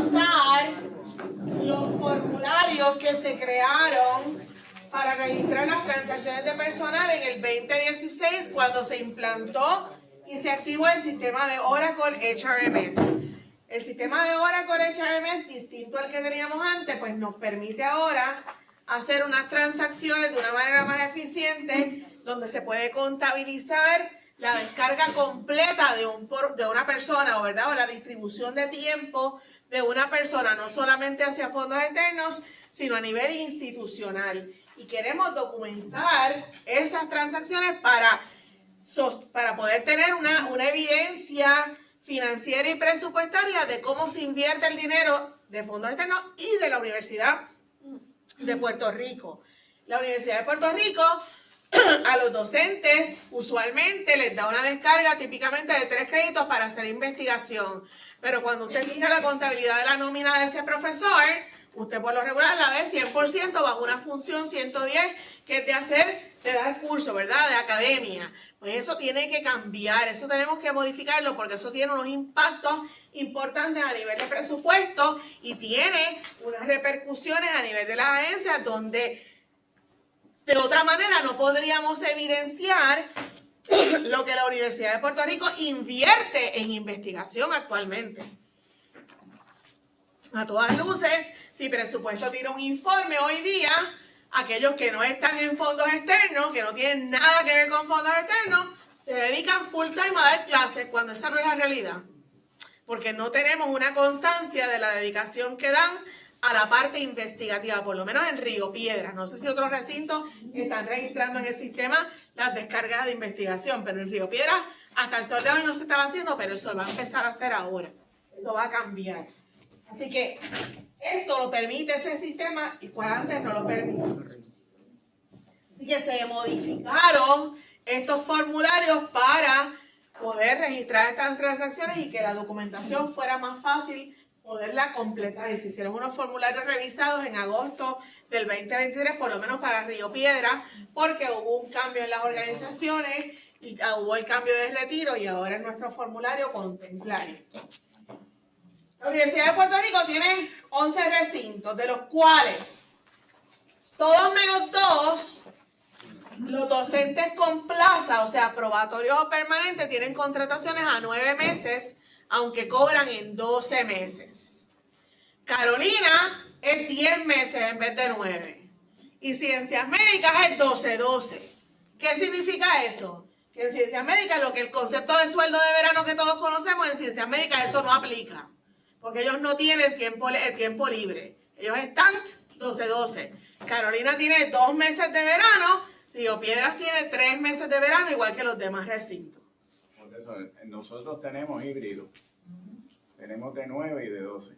revisar los formularios que se crearon para registrar las transacciones de personal en el 2016 cuando se implantó y se activó el sistema de Oracle HRMS. El sistema de Oracle HRMS, distinto al que teníamos antes, pues nos permite ahora hacer unas transacciones de una manera más eficiente, donde se puede contabilizar la descarga completa de una persona, ¿verdad? O la distribución de tiempo de una persona, no solamente hacia fondos externos, sino a nivel institucional. Y queremos documentar esas transacciones para poder tener una evidencia financiera y presupuestaria de cómo se invierte el dinero de fondos externos y de la Universidad de Puerto Rico. La Universidad de Puerto Rico a los docentes usualmente les da una descarga típicamente de 3 créditos para hacer investigación. Pero cuando usted mira la contabilidad de la nómina de ese profesor, usted por lo regular la ve 100% bajo una función 110 que es de dar curso, ¿verdad? De academia. Pues eso tiene que cambiar, eso tenemos que modificarlo porque eso tiene unos impactos importantes a nivel de presupuesto y tiene unas repercusiones a nivel de las agencias donde de otra manera no podríamos evidenciar lo que la Universidad de Puerto Rico invierte en investigación actualmente. A todas luces, si presupuesto tira un informe hoy día, aquellos que no están en fondos externos, que no tienen nada que ver con fondos externos, se dedican full time a dar clases cuando esa no es la realidad. Porque no tenemos una constancia de la dedicación que dan a la parte investigativa, por lo menos en Río Piedras. No sé si otros recintos están registrando en el sistema las descargas de investigación, pero en Río Piedras hasta el sol de hoy no se estaba haciendo, pero eso va a empezar a hacer ahora. Eso va a cambiar. Así que esto lo permite ese sistema y cual antes no lo permite. Así que se modificaron estos formularios para poder registrar estas transacciones y que la documentación fuera más fácil poderla completar. Y se hicieron unos formularios revisados en agosto del 2023, por lo menos para Río Piedras, porque hubo un cambio en las organizaciones y hubo el cambio de retiro y ahora en nuestro formulario contempla esto. La Universidad de Puerto Rico tiene 11 recintos, de los cuales todos menos 2, los docentes con plaza, o sea, probatorio o permanente, tienen contrataciones a 9 meses, aunque cobran en 12 meses. Carolina es 10 meses en vez de 9. Y Ciencias Médicas es 12-12. ¿Qué significa eso? Que en Ciencias Médicas, lo que el concepto de sueldo de verano que todos conocemos, en Ciencias Médicas eso no aplica. Porque ellos no tienen tiempo libre. Ellos están 12-12. Carolina tiene 2 meses de verano, Río Piedras tiene 3 meses de verano, igual que los demás recintos. Por eso, nosotros tenemos híbridos. Tenemos de 9 y de 12.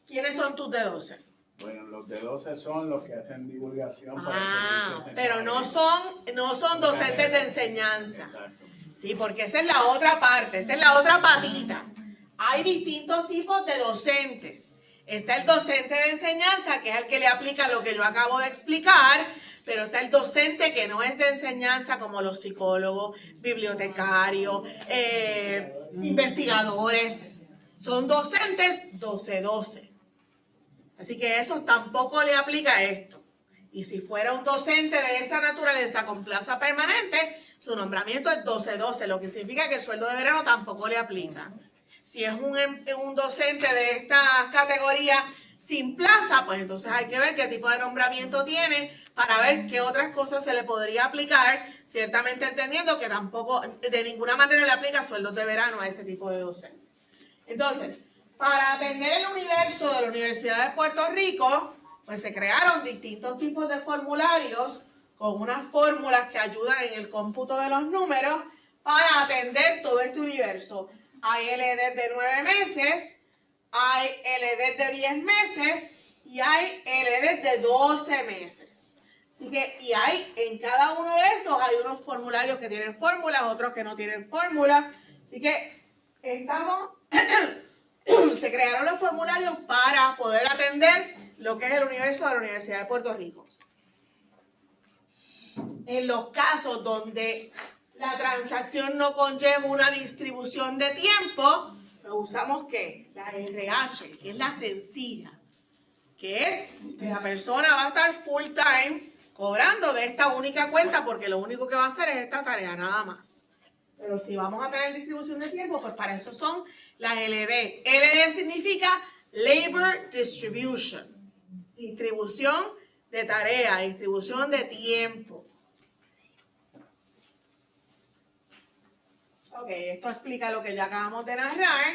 ¿Quiénes son tus de 12? Bueno, los de 12 son los que hacen divulgación para pero no son docentes de enseñanza. Exacto. Sí, porque esa es la otra parte, esta es la otra patita. Hay distintos tipos de docentes. Está el docente de enseñanza, que es el que le aplica lo que yo acabo de explicar, pero está el docente que no es de enseñanza, como los psicólogos, bibliotecarios, investigadores. Son docentes 12-12. Así que eso tampoco le aplica a esto. Y si fuera un docente de esa naturaleza con plaza permanente, su nombramiento es 12-12, lo que significa que el sueldo de verano tampoco le aplica. Si es un docente de esta categoría sin plaza, pues entonces hay que ver qué tipo de nombramiento tiene para ver qué otras cosas se le podría aplicar, ciertamente entendiendo que tampoco de ninguna manera le aplica sueldos de verano a ese tipo de docente. Entonces, para atender el universo de la Universidad de Puerto Rico, pues se crearon distintos tipos de formularios con unas fórmulas que ayudan en el cómputo de los números para atender todo este universo. Hay LEDs de 9 meses, hay LEDs de 10 meses y hay LEDs de 12 meses. Así que, y hay en cada uno de esos hay unos formularios que tienen fórmulas, otros que no tienen fórmulas. Así que se crearon los formularios para poder atender lo que es el universo de la Universidad de Puerto Rico. En los casos donde la transacción no conlleva una distribución de tiempo, pues usamos ¿qué? La RH, que es la sencilla, que es que la persona va a estar full time cobrando de esta única cuenta porque lo único que va a hacer es esta tarea, nada más. Pero si vamos a tener distribución de tiempo, pues para eso son las LD. LD significa Labor Distribution, distribución de tarea, distribución de tiempo. Ok, esto explica lo que ya acabamos de narrar.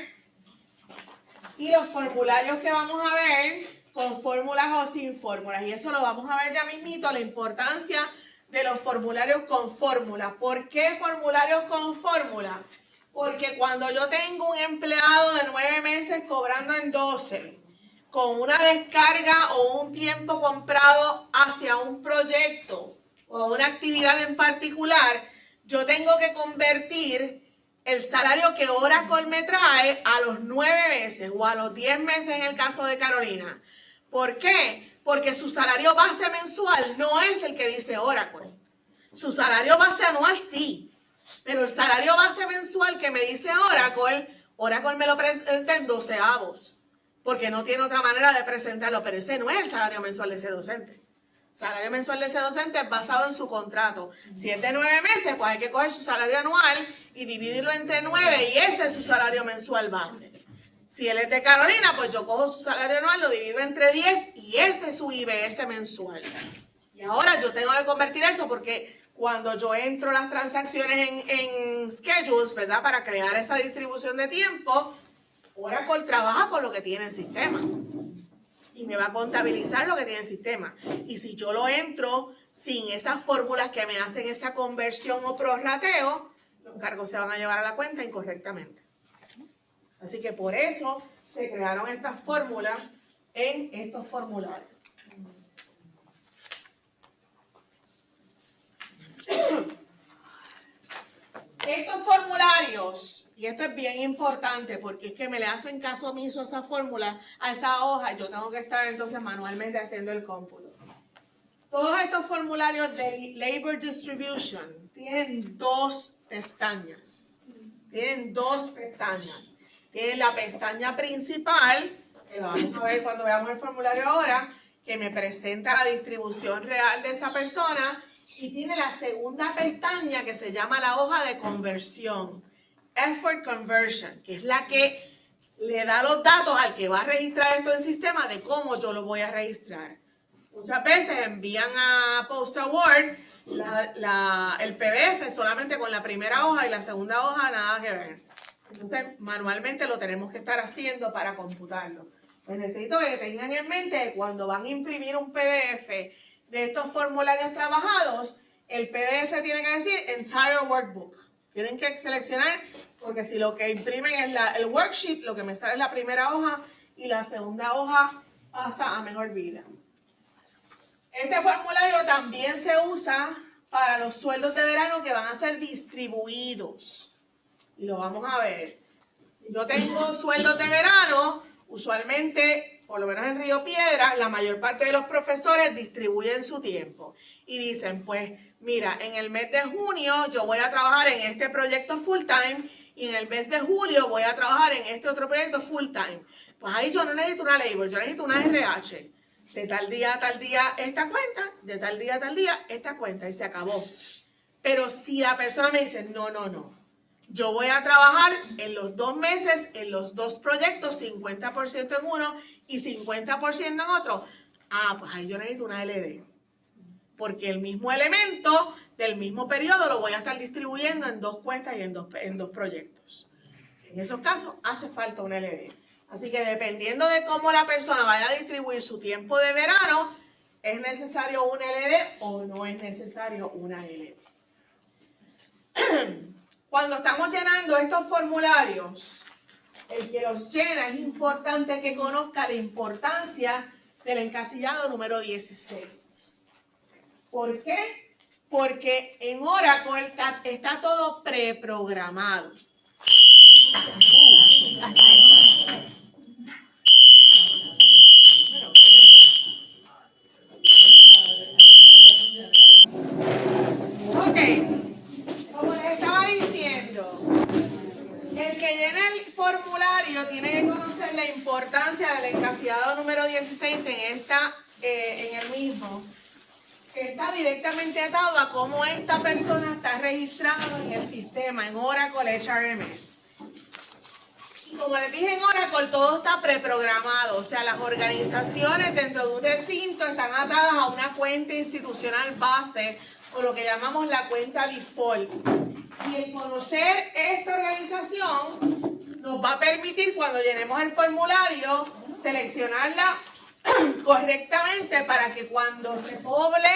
Y los formularios que vamos a ver, con fórmulas o sin fórmulas. Y eso lo vamos a ver ya mismito, la importancia de los formularios con fórmulas. ¿Por qué formularios con fórmulas? Porque cuando yo tengo un empleado de 9 meses cobrando en 12, con una descarga o un tiempo comprado hacia un proyecto o una actividad en particular, yo tengo que convertir el salario que Oracle me trae a los 9 meses o a los 10 meses en el caso de Carolina. ¿Por qué? Porque su salario base mensual no es el que dice Oracle. Su salario base anual sí, pero el salario base mensual que me dice Oracle me lo presenta en 12avos, porque no tiene otra manera de presentarlo, pero ese no es el salario mensual de ese docente. El salario mensual de ese docente es basado en su contrato. Si es de 9 meses, pues hay que coger su salario anual y dividirlo entre 9 y ese es su salario mensual base. Si él es de Carolina, pues yo cojo su salario anual, lo divido entre 10 y ese es su IBS mensual. Y ahora yo tengo que convertir eso porque cuando yo entro las transacciones en schedules, ¿verdad? Para crear esa distribución de tiempo, Oracle trabaja con lo que tiene el sistema y me va a contabilizar lo que tiene el sistema. Y si yo lo entro sin esas fórmulas que me hacen esa conversión o prorrateo, los cargos se van a llevar a la cuenta incorrectamente. Así que por eso se crearon estas fórmulas en estos formularios. Estos formularios, y esto es bien importante porque es que me le hacen caso omiso a esa fórmula, a esa hoja, yo tengo que estar entonces manualmente haciendo el cómputo. Todos estos formularios de Labor Distribution tienen dos pestañas. Tienen la pestaña principal, que lo vamos a ver cuando veamos el formulario ahora, que me presenta la distribución real de esa persona. Y tiene la segunda pestaña que se llama la hoja de conversión, Effort Conversion, que es la que le da los datos al que va a registrar esto en el sistema de cómo yo lo voy a registrar. Muchas veces envían a Postal Word el PDF solamente con la primera hoja y la segunda hoja nada que ver. Entonces, manualmente lo tenemos que estar haciendo para computarlo. Pues necesito que tengan en mente que cuando van a imprimir un PDF de estos formularios trabajados, el PDF tiene que decir Entire Workbook. Tienen que seleccionar, porque si lo que imprimen es el worksheet, lo que me sale es la primera hoja y la segunda hoja pasa a mejor vida. Este formulario también se usa para los sueldos de verano que van a ser distribuidos. Y lo vamos a ver. Si yo tengo sueldos de verano, usualmente, por lo menos en Río Piedras, la mayor parte de los profesores distribuyen su tiempo. Y dicen, pues, mira, en el mes de junio yo voy a trabajar en este proyecto full time y en el mes de julio voy a trabajar en este otro proyecto full time. Pues ahí yo no necesito una labor, yo necesito una RH. De tal día a tal día esta cuenta, de tal día a tal día esta cuenta y se acabó. Pero si la persona me dice, no, yo voy a trabajar en los 2 meses, en los 2 proyectos, 50% en uno y 50% en otro. Pues ahí yo necesito una LD. Porque el mismo elemento del mismo periodo lo voy a estar distribuyendo en 2 cuentas y en dos proyectos. En esos casos hace falta una LD. Así que dependiendo de cómo la persona vaya a distribuir su tiempo de verano, ¿es necesario una LD o no es necesario una LD? Cuando estamos llenando estos formularios, el que los llena es importante que conozca la importancia del encasillado número 16. ¿Por qué? Porque en Oracle está todo preprogramado. Ok, como les estaba diciendo, el que llena el formulario formulario tiene que conocer la importancia del encasillado número 16 en el mismo, que está directamente atado a cómo esta persona está registrada en el sistema, en Oracle HRMS. Y como les dije en Oracle, todo está preprogramado, o sea, las organizaciones dentro de un recinto están atadas a una cuenta institucional base, o lo que llamamos la cuenta default. Y el conocer esta organización nos va a permitir, cuando llenemos el formulario, seleccionarla correctamente para que cuando se poble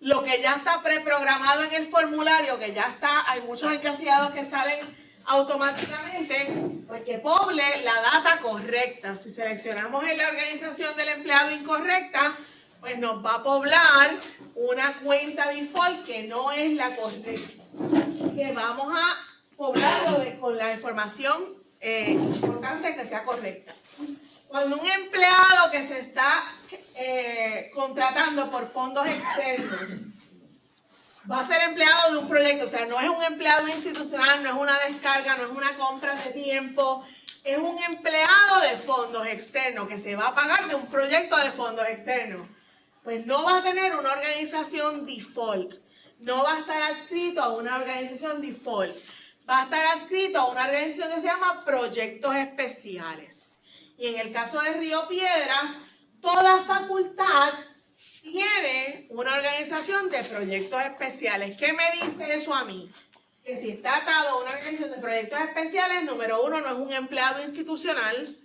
lo que ya está preprogramado en el formulario, que ya está, hay muchos encasillados que salen automáticamente, pues que poble la data correcta. Si seleccionamos en la organización del empleado incorrecta, pues nos va a poblar una cuenta default que no es la correcta. Que vamos a poblarlo con la información importante que sea correcta. Cuando un empleado que se está contratando por fondos externos va a ser empleado de un proyecto, o sea, no es un empleado institucional, no es una descarga, no es una compra de tiempo, es un empleado de fondos externos que se va a pagar de un proyecto de fondos externos, pues no va a tener una organización default, no va a estar adscrito a una organización default, va a estar adscrito a una organización que se llama proyectos especiales. Y en el caso de Río Piedras, toda facultad tiene una organización de proyectos especiales. ¿Qué me dice eso a mí? Que si está atado a una organización de proyectos especiales, número uno, no es un empleado institucional,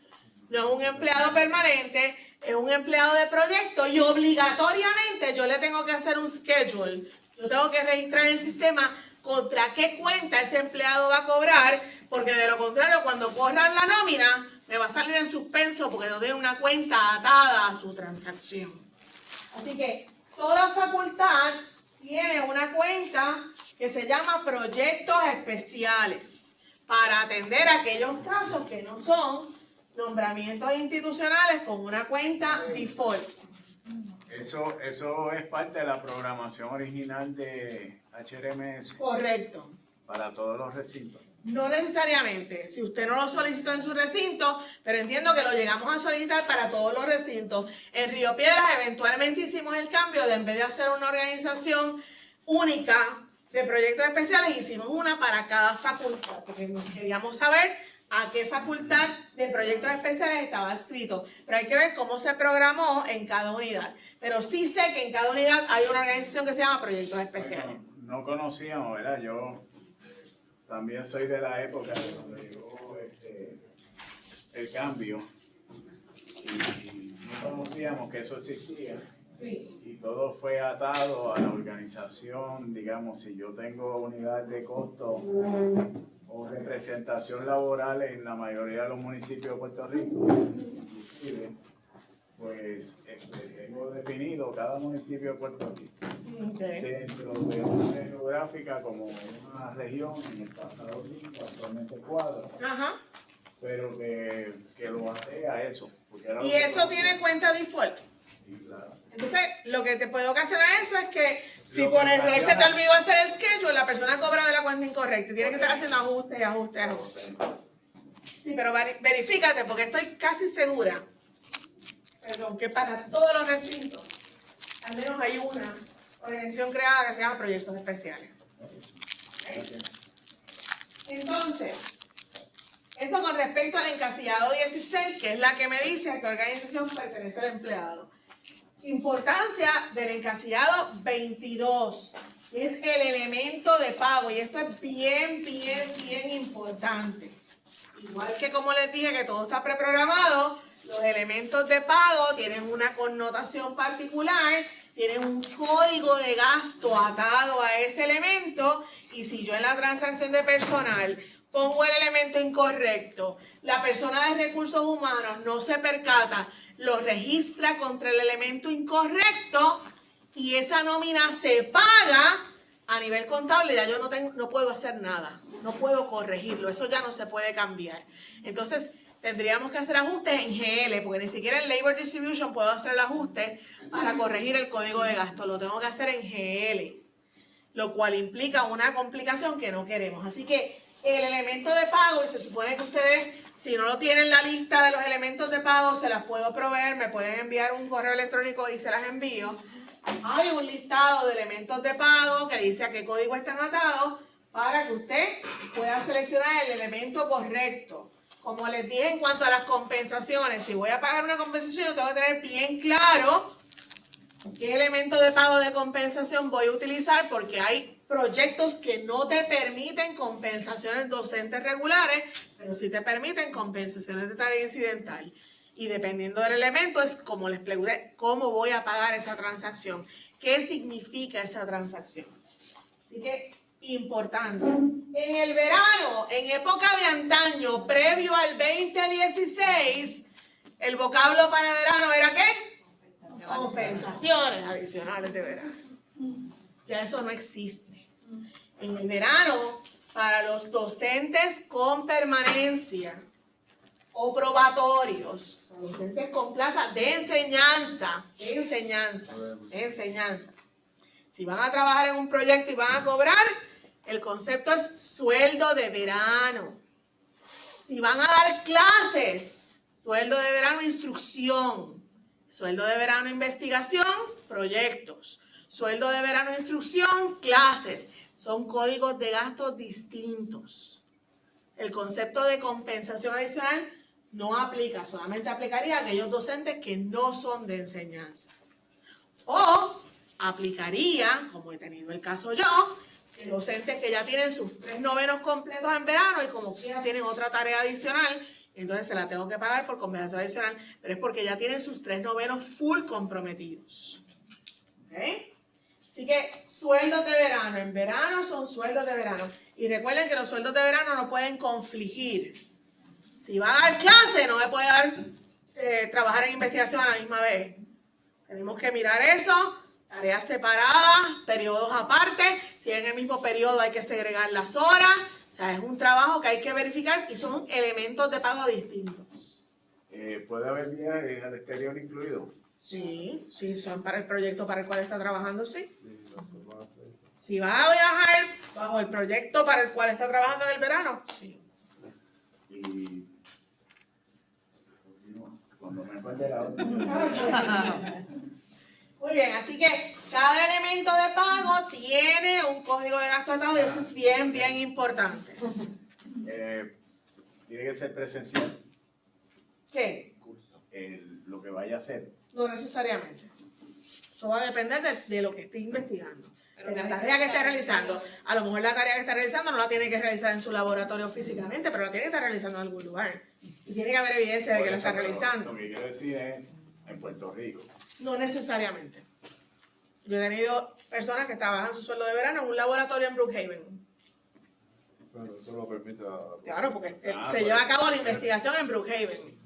no es un empleado permanente, es un empleado de proyecto y obligatoriamente yo le tengo que hacer un schedule. Yo tengo que registrar en el sistema contra qué cuenta ese empleado va a cobrar, porque de lo contrario, cuando corran la nómina, me va a salir en suspenso porque no tiene una cuenta atada a su transacción. Así que toda facultad tiene una cuenta que se llama proyectos especiales para atender aquellos casos que no son nombramientos institucionales con una cuenta default. Eso es parte de la programación original de HRMS. Correcto. Para todos los recintos. No necesariamente, si usted no lo solicitó en su recinto, pero entiendo que lo llegamos a solicitar para todos los recintos. En Río Piedras eventualmente hicimos el cambio de, en vez de hacer una organización única de proyectos especiales, hicimos una para cada facultad, porque queríamos saber a qué facultad de proyectos especiales estaba adscrito. Pero hay que ver cómo se programó en cada unidad. Pero sí sé que en cada unidad hay una organización que se llama proyectos especiales. No conocíamos, ¿verdad? Yo también soy de la época de donde llegó el cambio y no conocíamos que eso existía. Sí. Y todo fue atado a la organización, digamos, si yo tengo unidad de costo o representación laboral en la mayoría de los municipios de Puerto Rico, inclusive, pues tengo definido cada municipio de Puerto Rico. Okay. Dentro de una geográfica como una región, en el pasado 5, actualmente 4, Ajá. pero que lo ate a eso. Y eso tiene cuenta default. Sí, claro. Entonces, lo que te puede ocasionar eso es que si por error se te olvidó hacer el schedule, la persona cobra de la cuenta incorrecta y tiene que estar haciendo ajustes. Sí, pero verifícate, porque estoy casi segura, que para todos los recintos, al menos hay una organización creada que se llama Proyectos Especiales. Entonces, eso con respecto al encasillado 16, que es la que me dice a qué organización pertenece el empleado. Importancia del encasillado 22, que es el elemento de pago, y esto es bien importante. Igual que como les dije que todo está preprogramado, los elementos de pago tienen una connotación particular, tienen un código de gasto atado a ese elemento, y si yo en la transacción de personal pongo el elemento incorrecto, la persona de recursos humanos no se percata, lo registra contra el elemento incorrecto y esa nómina se paga a nivel contable, ya yo no puedo hacer nada, no puedo corregirlo, eso ya no se puede cambiar. Entonces tendríamos que hacer ajustes en GL, porque ni siquiera en Labor Distribution puedo hacer el ajuste para corregir el código de gasto, lo tengo que hacer en GL, lo cual implica una complicación que no queremos. Así que el elemento de pago, y se supone que ustedes, si no lo tienen la lista de los elementos de pago, se las puedo proveer, me pueden enviar un correo electrónico y se las envío. Hay un listado de elementos de pago que dice a qué código están atados para que usted pueda seleccionar el elemento correcto. Como les dije en cuanto a las compensaciones, si voy a pagar una compensación, yo tengo que tener bien claro qué elemento de pago de compensación voy a utilizar, porque hay proyectos que no te permiten compensaciones docentes regulares, pero sí te permiten compensaciones de tarea incidental. Y dependiendo del elemento, es como les pregunté, cómo voy a pagar esa transacción, qué significa esa transacción. Así que, importante. En el verano, en época de antaño, previo al 2016, el vocablo para verano era ¿qué? Compensaciones adicionales de verano. Ya eso no existe. En el verano, para los docentes con permanencia o probatorios, docentes con plaza de enseñanza, si van a trabajar en un proyecto y van a cobrar, el concepto es sueldo de verano. Si van a dar clases, sueldo de verano instrucción, sueldo de verano investigación, proyectos, sueldo de verano instrucción, clases. Son códigos de gastos distintos. El concepto de compensación adicional no aplica, solamente aplicaría a aquellos docentes que no son de enseñanza. O aplicaría, como he tenido el caso yo, que docentes que ya tienen sus 3 novenos completos en verano y como quiera tienen otra tarea adicional, entonces se la tengo que pagar por compensación adicional, pero es porque ya tienen sus 3 novenos full comprometidos. ¿Ok? Así que sueldos de verano, en verano son sueldos de verano. Y recuerden que los sueldos de verano no pueden confligir. Si va a dar clase, no me puede dar trabajar en investigación a la misma vez. Tenemos que mirar eso, tareas separadas, periodos aparte. Si en el mismo periodo hay que segregar las horas. O sea, es un trabajo que hay que verificar y son elementos de pago distintos. ¿Puede haber viajes al exterior incluido? Sí, son para el proyecto para el cual está trabajando, sí. Si va a viajar bajo el proyecto para el cual está trabajando en el verano, sí. Y cuando me acuerde la otra. Muy bien, así que cada elemento de pago tiene un código de gasto atado y eso es bien, bien importante. Tiene que ser presencial. ¿Qué? Lo que vaya a hacer. No necesariamente. Eso va a depender de lo que esté investigando. De la tarea que esté realizando. A lo mejor la tarea que está realizando no la tiene que realizar en su laboratorio físicamente, pero la tiene que estar realizando en algún lugar. Y tiene que haber evidencia de que lo está realizando. Lo que quiero decir es en Puerto Rico. No necesariamente. Yo he tenido personas que trabajan su sueldo de verano en un laboratorio en Brookhaven. Bueno, eso lo permite. Claro, porque se lleva a cabo la investigación en Brookhaven.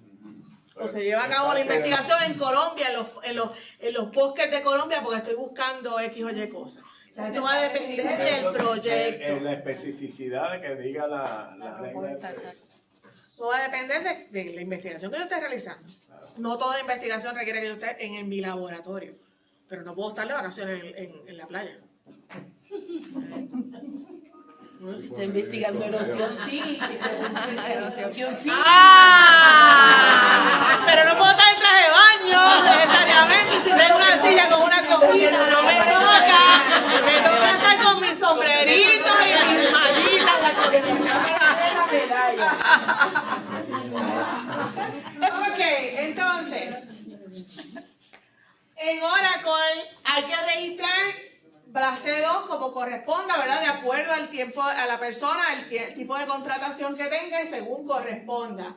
O se lleva a cabo la investigación en Colombia, en los bosques de Colombia, porque estoy buscando X o Y cosas. O sea, eso va a depender del proyecto. En la especificidad que diga la regla. Eso va a depender de la investigación que yo esté realizando. No toda investigación requiere que yo esté en mi laboratorio, pero no puedo estar de vacaciones en la playa. No, si está investigando erosión, sí. Erosión, sí. Pero no puedo estar en traje de baño necesariamente. Si tengo una silla con una comida, no me toca. Me toca estar con mis sombreritos y mis manitas. Ok, entonces, en Oracle hay que registrar BLAST 2 como corresponda, ¿verdad? De acuerdo al tiempo, a la persona, el tipo de contratación que tenga y según corresponda.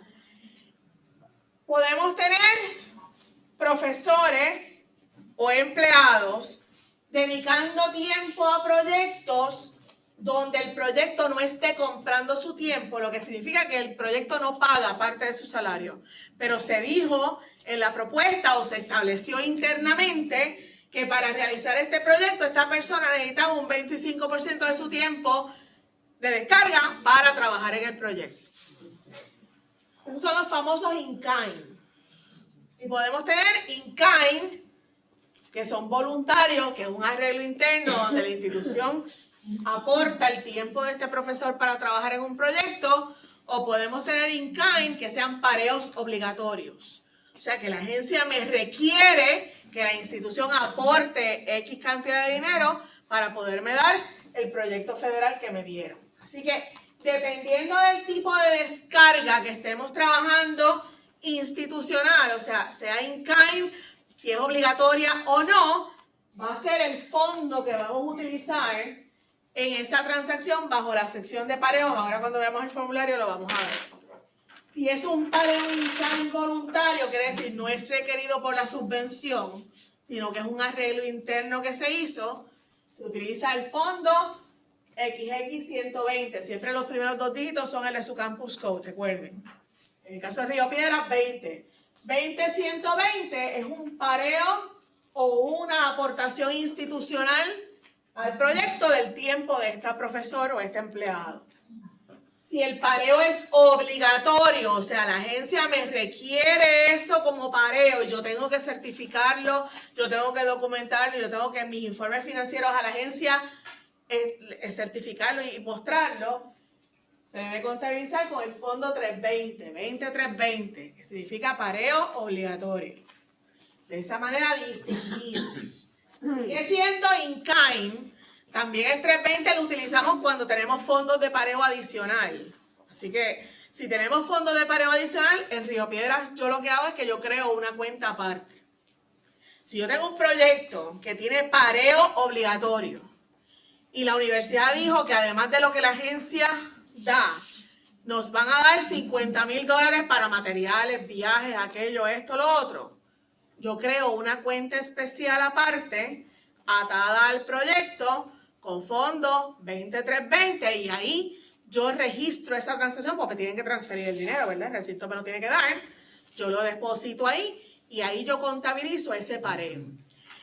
Podemos tener profesores o empleados dedicando tiempo a proyectos donde el proyecto no esté comprando su tiempo, lo que significa que el proyecto no paga parte de su salario. Pero se dijo en la propuesta o se estableció internamente que para realizar este proyecto esta persona necesitaba un 25% de su tiempo de descarga para trabajar en el proyecto. Esos son los famosos in-kind. Y podemos tener in-kind, que son voluntarios, que es un arreglo interno donde la institución aporta el tiempo de este profesor para trabajar en un proyecto, o podemos tener in-kind que sean pareos obligatorios. O sea, que la agencia me requiere que la institución aporte X cantidad de dinero para poderme dar el proyecto federal que me dieron. Así que, dependiendo del tipo de descarga que estemos trabajando institucional, o sea in-kind, si es obligatoria o no, va a ser el fondo que vamos a utilizar en esa transacción bajo la sección de pareos. Ahora cuando veamos el formulario lo vamos a ver. Si es un pareo in-kind voluntario, quiere decir no es requerido por la subvención, sino que es un arreglo interno que se hizo, se utiliza el fondo XX120. Siempre los primeros dos dígitos son el de su Campus Code, recuerden. En el caso de Río Piedras, 20. 20120 es un pareo o una aportación institucional al proyecto del tiempo de este profesor o este empleado. Si el pareo es obligatorio, o sea, la agencia me requiere eso como pareo y yo tengo que certificarlo, yo tengo que documentarlo, yo tengo que en mis informes financieros a la agencia certificarlo y mostrarlo, se debe contabilizar con el fondo 320, 20320, que significa pareo obligatorio. De esa manera distinguimos. Sigue siendo in-kind. También el 320 lo utilizamos cuando tenemos fondos de pareo adicional. Así que si tenemos fondos de pareo adicional, en Río Piedras yo lo que hago es que yo creo una cuenta aparte. Si yo tengo un proyecto que tiene pareo obligatorio y la universidad dijo que además de lo que la agencia da, nos van a dar $50,000 para materiales, viajes, aquello, esto, lo otro, yo creo una cuenta especial aparte atada al proyecto con fondo 20320 y ahí yo registro esa transacción porque tienen que transferir el dinero, ¿verdad? El recinto me lo tiene que dar, yo lo deposito ahí y ahí yo contabilizo ese pareo.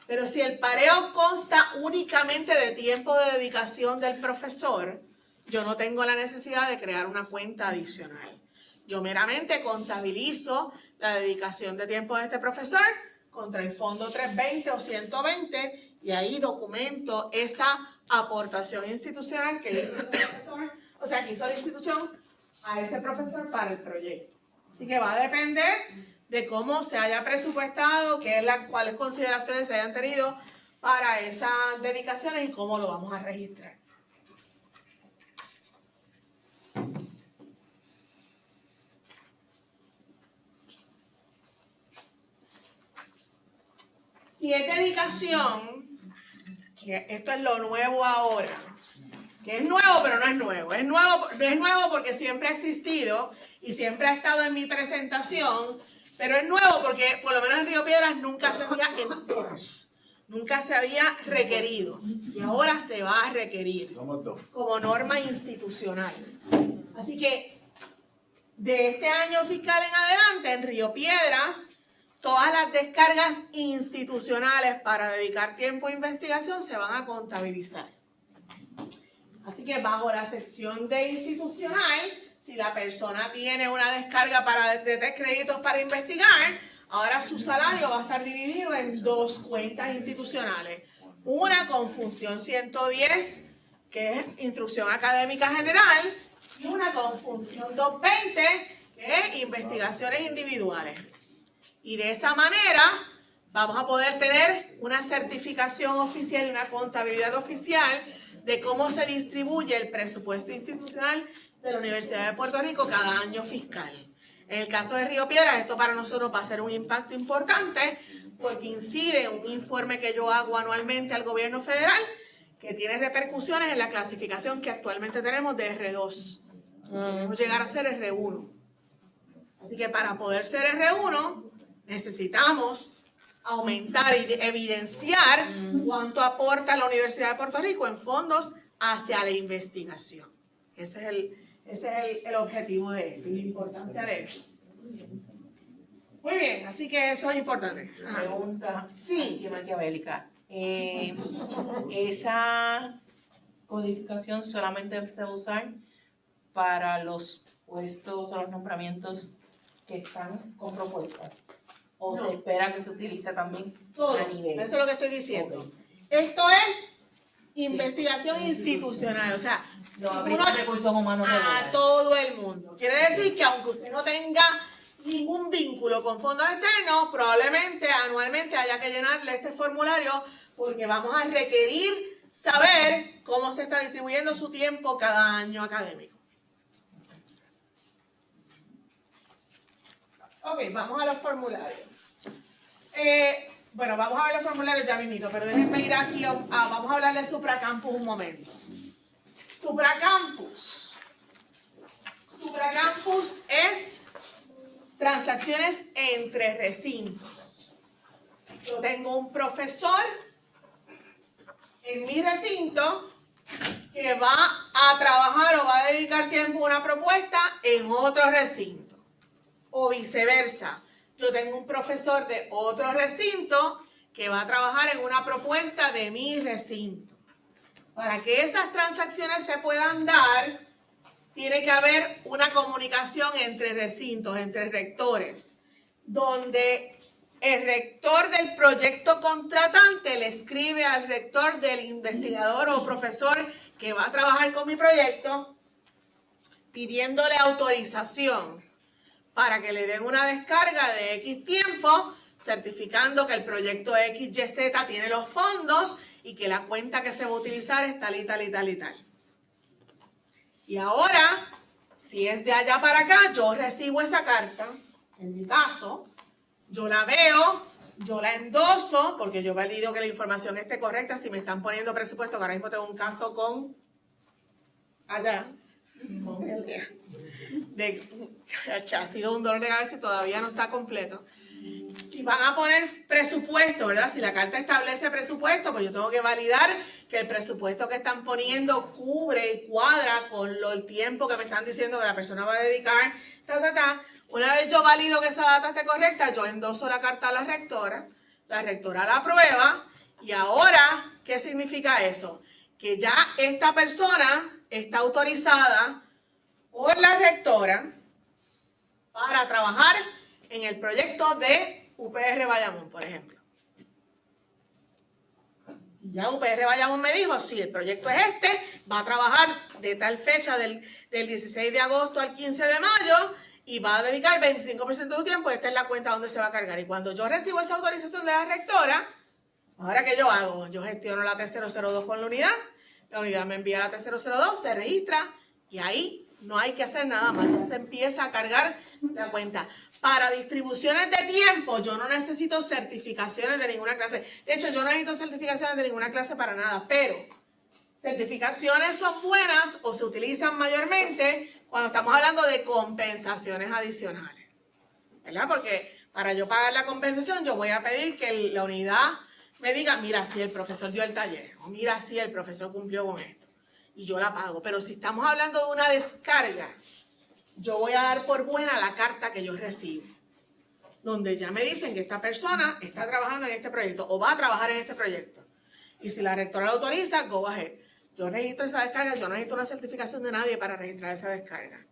Pero si el pareo consta únicamente de tiempo de dedicación del profesor, yo no tengo la necesidad de crear una cuenta adicional. Yo meramente contabilizo la dedicación de tiempo de este profesor contra el fondo 320 o 120 y ahí documento esa aportación institucional que hizo ese profesor, o sea, que hizo la institución a ese profesor para el proyecto. Así que va a depender de cómo se haya presupuestado, cuáles consideraciones se hayan tenido para esas dedicaciones y cómo lo vamos a registrar. Si es dedicación, esto es lo nuevo ahora, que es nuevo pero no es nuevo. Es nuevo porque siempre ha existido y siempre ha estado en mi presentación, pero es nuevo porque por lo menos en Río Piedras nunca se había enforced, nunca se había requerido y ahora se va a requerir como norma institucional. Así que de este año fiscal en adelante en Río Piedras, todas las descargas institucionales para dedicar tiempo a investigación se van a contabilizar. Así que bajo la sección de institucional, si la persona tiene una descarga de 3 créditos para investigar, ahora su salario va a estar dividido en 2 cuentas institucionales. Una con función 110, que es instrucción académica general, y una con función 220, que es investigaciones individuales. Y de esa manera vamos a poder tener una certificación oficial y una contabilidad oficial de cómo se distribuye el presupuesto institucional de la Universidad de Puerto Rico cada año fiscal. En el caso de Río Piedras, esto para nosotros va a ser un impacto importante porque incide en un informe que yo hago anualmente al gobierno federal que tiene repercusiones en la clasificación que actualmente tenemos de R2. Podemos llegar a ser R1. Así que para poder ser R1, necesitamos aumentar y evidenciar cuánto aporta la Universidad de Puerto Rico en fondos hacia la investigación. Ese es el objetivo de esto y la importancia de esto. Muy bien, así que eso es importante. Ajá. Pregunta Sí. maquiavélica. Esa codificación solamente se va a usar para los puestos o los nombramientos que están con propuestas. ¿O No. se espera que se utilice también Todo, a nivel? eso es lo que estoy diciendo. Ok. Esto es Investigación institucional, o sea, No si aplica uno- recursos humanos a regulares. todo el mundo. Quiere decir que aunque usted no tenga ningún vínculo con fondos externos, probablemente anualmente haya que llenarle este formulario porque vamos a requerir saber cómo se está distribuyendo su tiempo cada año académico. Ok, vamos a los formularios. Bueno, vamos a ver los formularios ya mismito, pero déjenme ir aquí, vamos a hablar de Supracampus un momento. Supracampus. Supracampus es transacciones entre recintos. Yo tengo un profesor en mi recinto que va a trabajar o va a dedicar tiempo a una propuesta en otro recinto. O viceversa. Yo tengo un profesor de otro recinto que va a trabajar en una propuesta de mi recinto. Para que esas transacciones se puedan dar, tiene que haber una comunicación entre recintos, entre rectores, donde el rector del proyecto contratante le escribe al rector del investigador o profesor que va a trabajar con mi proyecto, pidiéndole autorización para que le den una descarga de X tiempo, certificando que el proyecto XYZ tiene los fondos y que la cuenta que se va a utilizar es tal y tal y tal y tal. Y ahora, si es de allá para acá, yo recibo esa carta, en mi caso, yo la veo, yo la endoso, porque yo valido que la información esté correcta. Si me están poniendo presupuesto, que ahora mismo tengo un caso con allá, que ha sido un dolor de cabeza y todavía no está completo. Si van a poner presupuesto, ¿verdad? Si la carta establece presupuesto, pues yo tengo que validar que el presupuesto que están poniendo cubre y cuadra con el tiempo que me están diciendo que la persona va a dedicar, Una vez yo valido que esa data esté correcta, yo endoso la carta a la rectora la aprueba, y ahora, ¿qué significa eso? Que ya esta persona está autorizada por la rectora para trabajar en el proyecto de UPR Bayamón, por ejemplo. Y ya UPR Bayamón me dijo, sí, el proyecto es este, va a trabajar de tal fecha del 16 de agosto al 15 de mayo y va a dedicar 25% de su tiempo, esta es la cuenta donde se va a cargar. Y cuando yo recibo esa autorización de la rectora, ahora ¿qué yo hago? Yo gestiono la T002 con la unidad me envía la T002, se registra y ahí no hay que hacer nada más, ya se empieza a cargar la cuenta. Para distribuciones de tiempo, yo no necesito certificaciones de ninguna clase. De hecho, yo no necesito certificaciones de ninguna clase para nada, pero certificaciones son buenas o se utilizan mayormente cuando estamos hablando de compensaciones adicionales, ¿verdad? Porque para yo pagar la compensación, yo voy a pedir que la unidad me diga, mira, si el profesor dio el taller, o mira, si el profesor cumplió con esto, y yo la pago. Pero si estamos hablando de una descarga, yo voy a dar por buena la carta que yo recibo, donde ya me dicen que esta persona está trabajando en este proyecto o va a trabajar en este proyecto. Y si la rectora lo autoriza, go ahead. Yo registro esa descarga, yo no necesito una certificación de nadie para registrar esa descarga.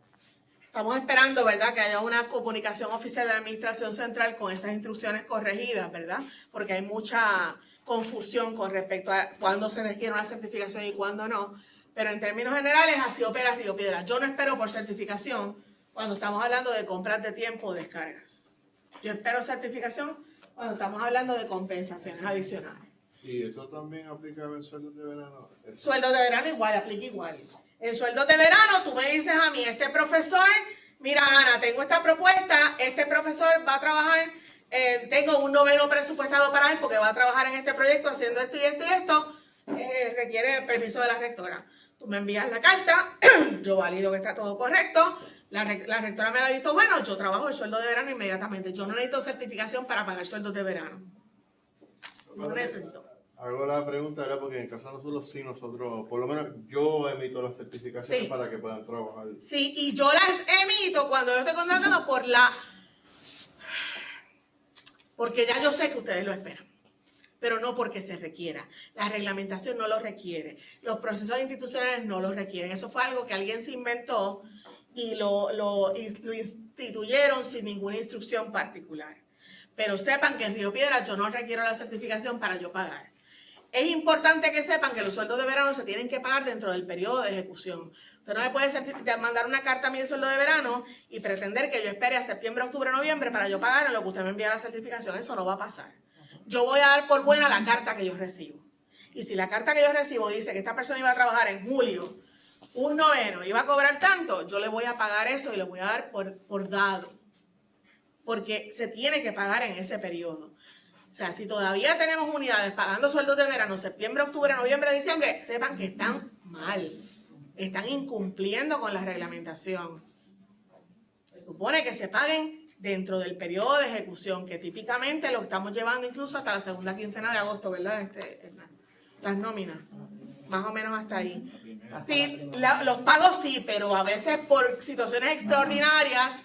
Estamos esperando, ¿verdad?, que haya una comunicación oficial de la Administración Central con esas instrucciones corregidas, ¿verdad? Porque hay mucha confusión con respecto a cuándo se requiere una certificación y cuándo no. Pero en términos generales, así opera Río Piedras. Yo no espero por certificación cuando estamos hablando de compras de tiempo o descargas. Yo espero certificación cuando estamos hablando de compensaciones adicionales. ¿Y eso también aplica en sueldos de verano? Sueldos de verano igual, aplica igual. En sueldos de verano, tú me dices a mí, este profesor, mira Ana, tengo esta propuesta, este profesor va a trabajar, tengo un 9º presupuestado para él porque va a trabajar en este proyecto haciendo esto y esto y esto, requiere permiso de la rectora. Tú me envías la carta, yo valido que está todo correcto, la rectora me da visto bueno, yo trabajo el sueldo de verano inmediatamente. Yo no necesito certificación para pagar sueldos de verano. No necesito. Hago la pregunta, ¿verdad? Porque en el caso de nosotros, por lo menos yo emito las certificaciones para que puedan trabajar. Sí, y yo las emito cuando yo estoy contratando porque ya yo sé que ustedes lo esperan, pero no porque se requiera. La reglamentación no lo requiere, los procesos institucionales no lo requieren. Eso fue algo que alguien se inventó y lo instituyeron sin ninguna instrucción particular. Pero sepan que en Río Piedras yo no requiero la certificación para yo pagar. es importante que sepan que los sueldos de verano se tienen que pagar dentro del periodo de ejecución. Usted no me puede mandar una carta a mí de sueldo de verano y pretender que yo espere a septiembre, octubre, noviembre para yo pagar en lo que usted me envía la certificación. Eso no va a pasar. Yo voy a dar por buena la carta que yo recibo. Y si la carta que yo recibo dice que esta persona iba a trabajar en julio, un noveno, iba a cobrar tanto, yo le voy a pagar eso y le voy a dar por dado. Porque se tiene que pagar en ese periodo. O sea, si todavía tenemos unidades pagando sueldos de verano, septiembre, octubre, noviembre, diciembre, sepan que están mal. Están incumpliendo con la reglamentación. Se supone que se paguen dentro del periodo de ejecución, que típicamente lo estamos llevando incluso hasta la segunda quincena de agosto, ¿verdad? Las nóminas, más o menos hasta ahí. Sí, los pagos sí, pero a veces por situaciones extraordinarias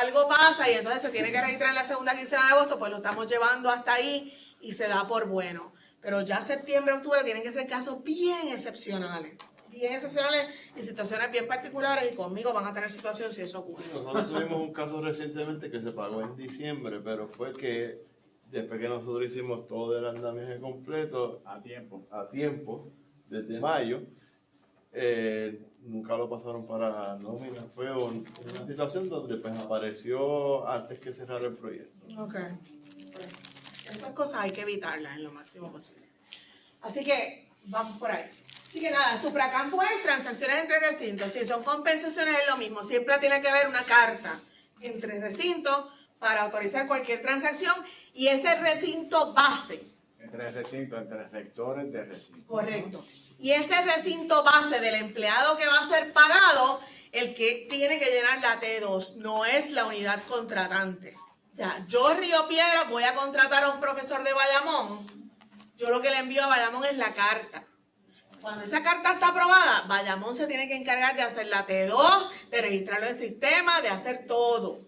algo pasa y entonces se tiene que registrar en la segunda quincena de agosto, pues lo estamos llevando hasta ahí y se da por bueno. Pero ya septiembre, octubre tienen que ser casos bien excepcionales y situaciones bien particulares, y conmigo van a tener situaciones si eso ocurre. Nosotros tuvimos un caso recientemente que se pagó en diciembre, pero fue que después que nosotros hicimos todo el andamiaje completo a tiempo, desde mayo, nunca lo pasaron para nómina. Fue una situación donde pues apareció antes que cerrar el proyecto. Ok. Esas cosas hay que evitarlas en lo máximo posible. Así que vamos por ahí. Así que nada, supracampo es transacciones entre recintos. Si son compensaciones es lo mismo. Siempre tiene que haber una carta entre recintos para autorizar cualquier transacción y ese recinto base. Entre recintos, entre rectores de recinto. Correcto. Y ese recinto base del empleado que va a ser pagado, el que tiene que llenar la T2, no es la unidad contratante. O sea, yo Río Piedra voy a contratar a un profesor de Bayamón, yo lo que le envío a Bayamón es la carta. Cuando esa carta está aprobada, Bayamón se tiene que encargar de hacer la T2, de registrarlo en el sistema, de hacer todo.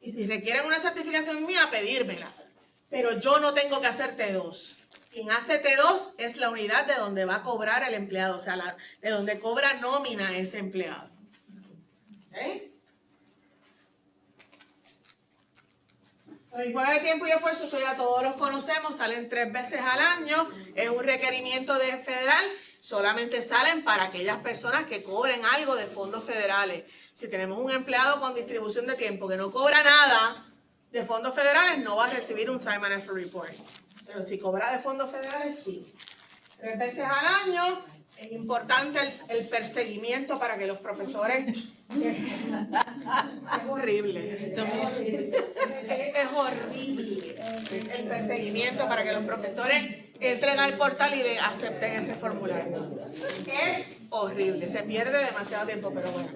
Y si requieren una certificación mía, pedírmela. Pero yo no tengo que hacer T2. Quien hace T2 es la unidad de donde va a cobrar el empleado, o sea, de donde cobra nómina ese empleado. ¿Ok? Los informes de tiempo y esfuerzo, esto ya todos los conocemos, salen 3 veces al año, es un requerimiento de federal, solamente salen para aquellas personas que cobren algo de fondos federales. Si tenemos un empleado con distribución de tiempo que no cobra nada de fondos federales, no va a recibir un time and effort report. Pero si cobra de fondos federales, sí. 3 veces al año. Es importante el perseguimiento para que los profesores... Es horrible. Es horrible el perseguimiento para que los profesores entren al portal y le acepten ese formulario. Es horrible. Se pierde demasiado tiempo, pero bueno.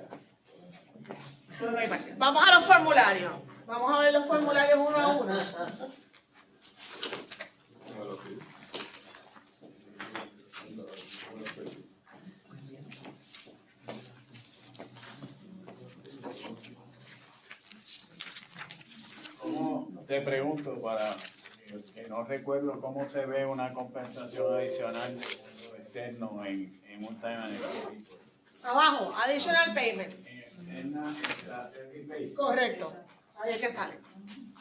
Vamos a los formularios. Vamos a ver los formularios uno a uno. Te pregunto, para que no recuerdo cómo se ve una compensación adicional de fondo externo en un time and effort. Abajo, additional payment. En la service pay. Correcto. Ahí es que sale.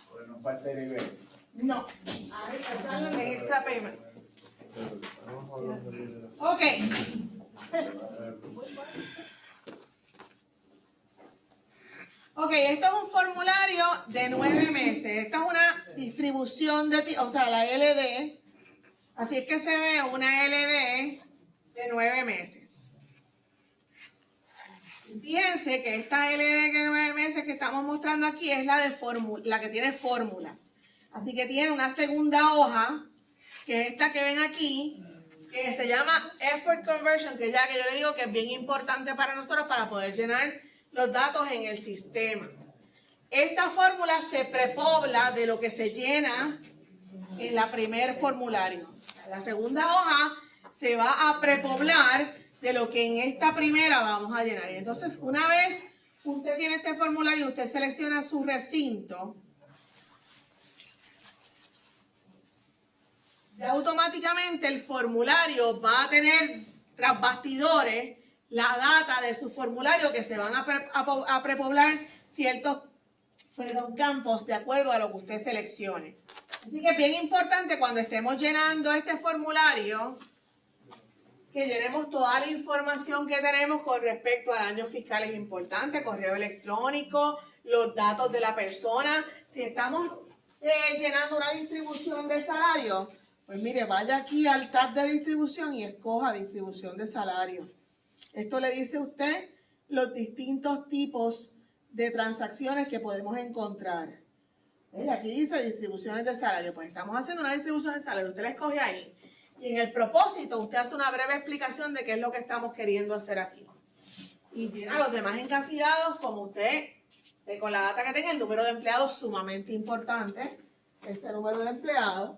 Porque no parte de nivel. No. Ahí está en extra payment. Ok. Ok, esto es un formulario de 9 meses. Esta es una distribución de, o sea, la LD. Así es que se ve una LD de 9 meses. Fíjense que esta LD de 9 meses que estamos mostrando aquí es la que tiene fórmulas. Así que tiene una segunda hoja, que es esta que ven aquí, que se llama Effort Conversion, que ya que yo le digo que es bien importante para nosotros para poder llenar los datos en el sistema. Esta fórmula se prepobla de lo que se llena en la primer formulario. La segunda hoja se va a prepoblar de lo que en esta primera vamos a llenar. Y entonces, una vez usted tiene este formulario, usted selecciona su recinto, ya automáticamente el formulario va a tener tras bastidores la data de su formulario, que se van a prepoblar ciertos campos de acuerdo a lo que usted seleccione. Así que es bien importante cuando estemos llenando este formulario que llenemos toda la información que tenemos con respecto al año fiscal. Es importante, correo electrónico, los datos de la persona. Si estamos llenando una distribución de salario, pues mire, vaya aquí al tab de distribución y escoja distribución de salario. Esto le dice a usted los distintos tipos de transacciones que podemos encontrar. Aquí dice distribuciones de salario. Pues estamos haciendo una distribución de salario. Usted la escoge ahí. Y en el propósito, usted hace una breve explicación de qué es lo que estamos queriendo hacer aquí. Y tiene a los demás encasillados, como usted, con la data que tenga, el número de empleados sumamente importante, ese número de empleados.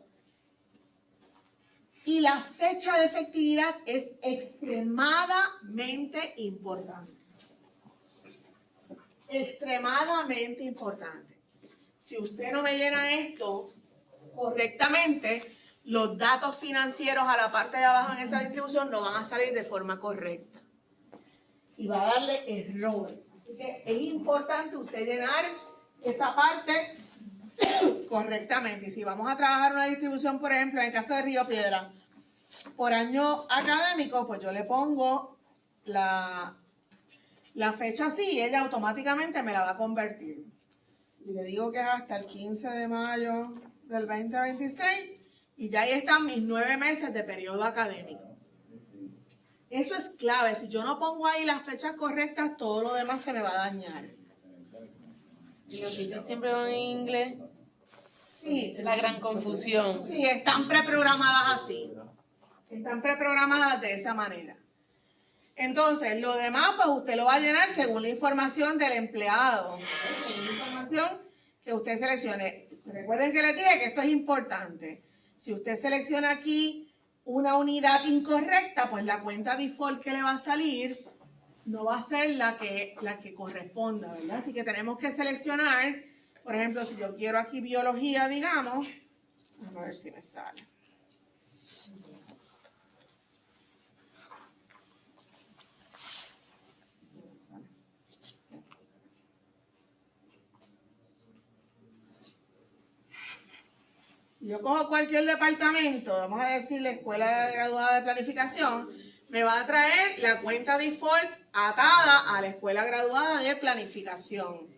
Y la fecha de efectividad es extremadamente importante. Extremadamente importante. Si usted no me llena esto correctamente, los datos financieros a la parte de abajo en esa distribución no van a salir de forma correcta. Y va a darle error. Así que es importante usted llenar esa parte correctamente. Y si vamos a trabajar una distribución, por ejemplo, en el caso de Río Piedra, por año académico, pues yo le pongo la fecha así y ella automáticamente me la va a convertir. Y le digo que es hasta el 15 de mayo del 2026 y ya ahí están mis 9 meses de periodo académico. Eso es clave. Si yo no pongo ahí las fechas correctas, todo lo demás se me va a dañar. Y lo que yo siempre veo en inglés Sí, es la gran confusión. sí, están preprogramadas así. Están preprogramadas de esa manera. Entonces, lo demás, pues usted lo va a llenar según la información del empleado. Según la información que usted seleccione. Recuerden que les dije que esto es importante. Si usted selecciona aquí una unidad incorrecta, pues la cuenta default que le va a salir no va a ser la que corresponda, ¿verdad? Así que tenemos que seleccionar, por ejemplo, si yo quiero aquí biología, digamos, vamos a ver si me sale. Yo cojo cualquier departamento, vamos a decir la Escuela Graduada de Planificación, me va a traer la cuenta default atada a la Escuela Graduada de Planificación.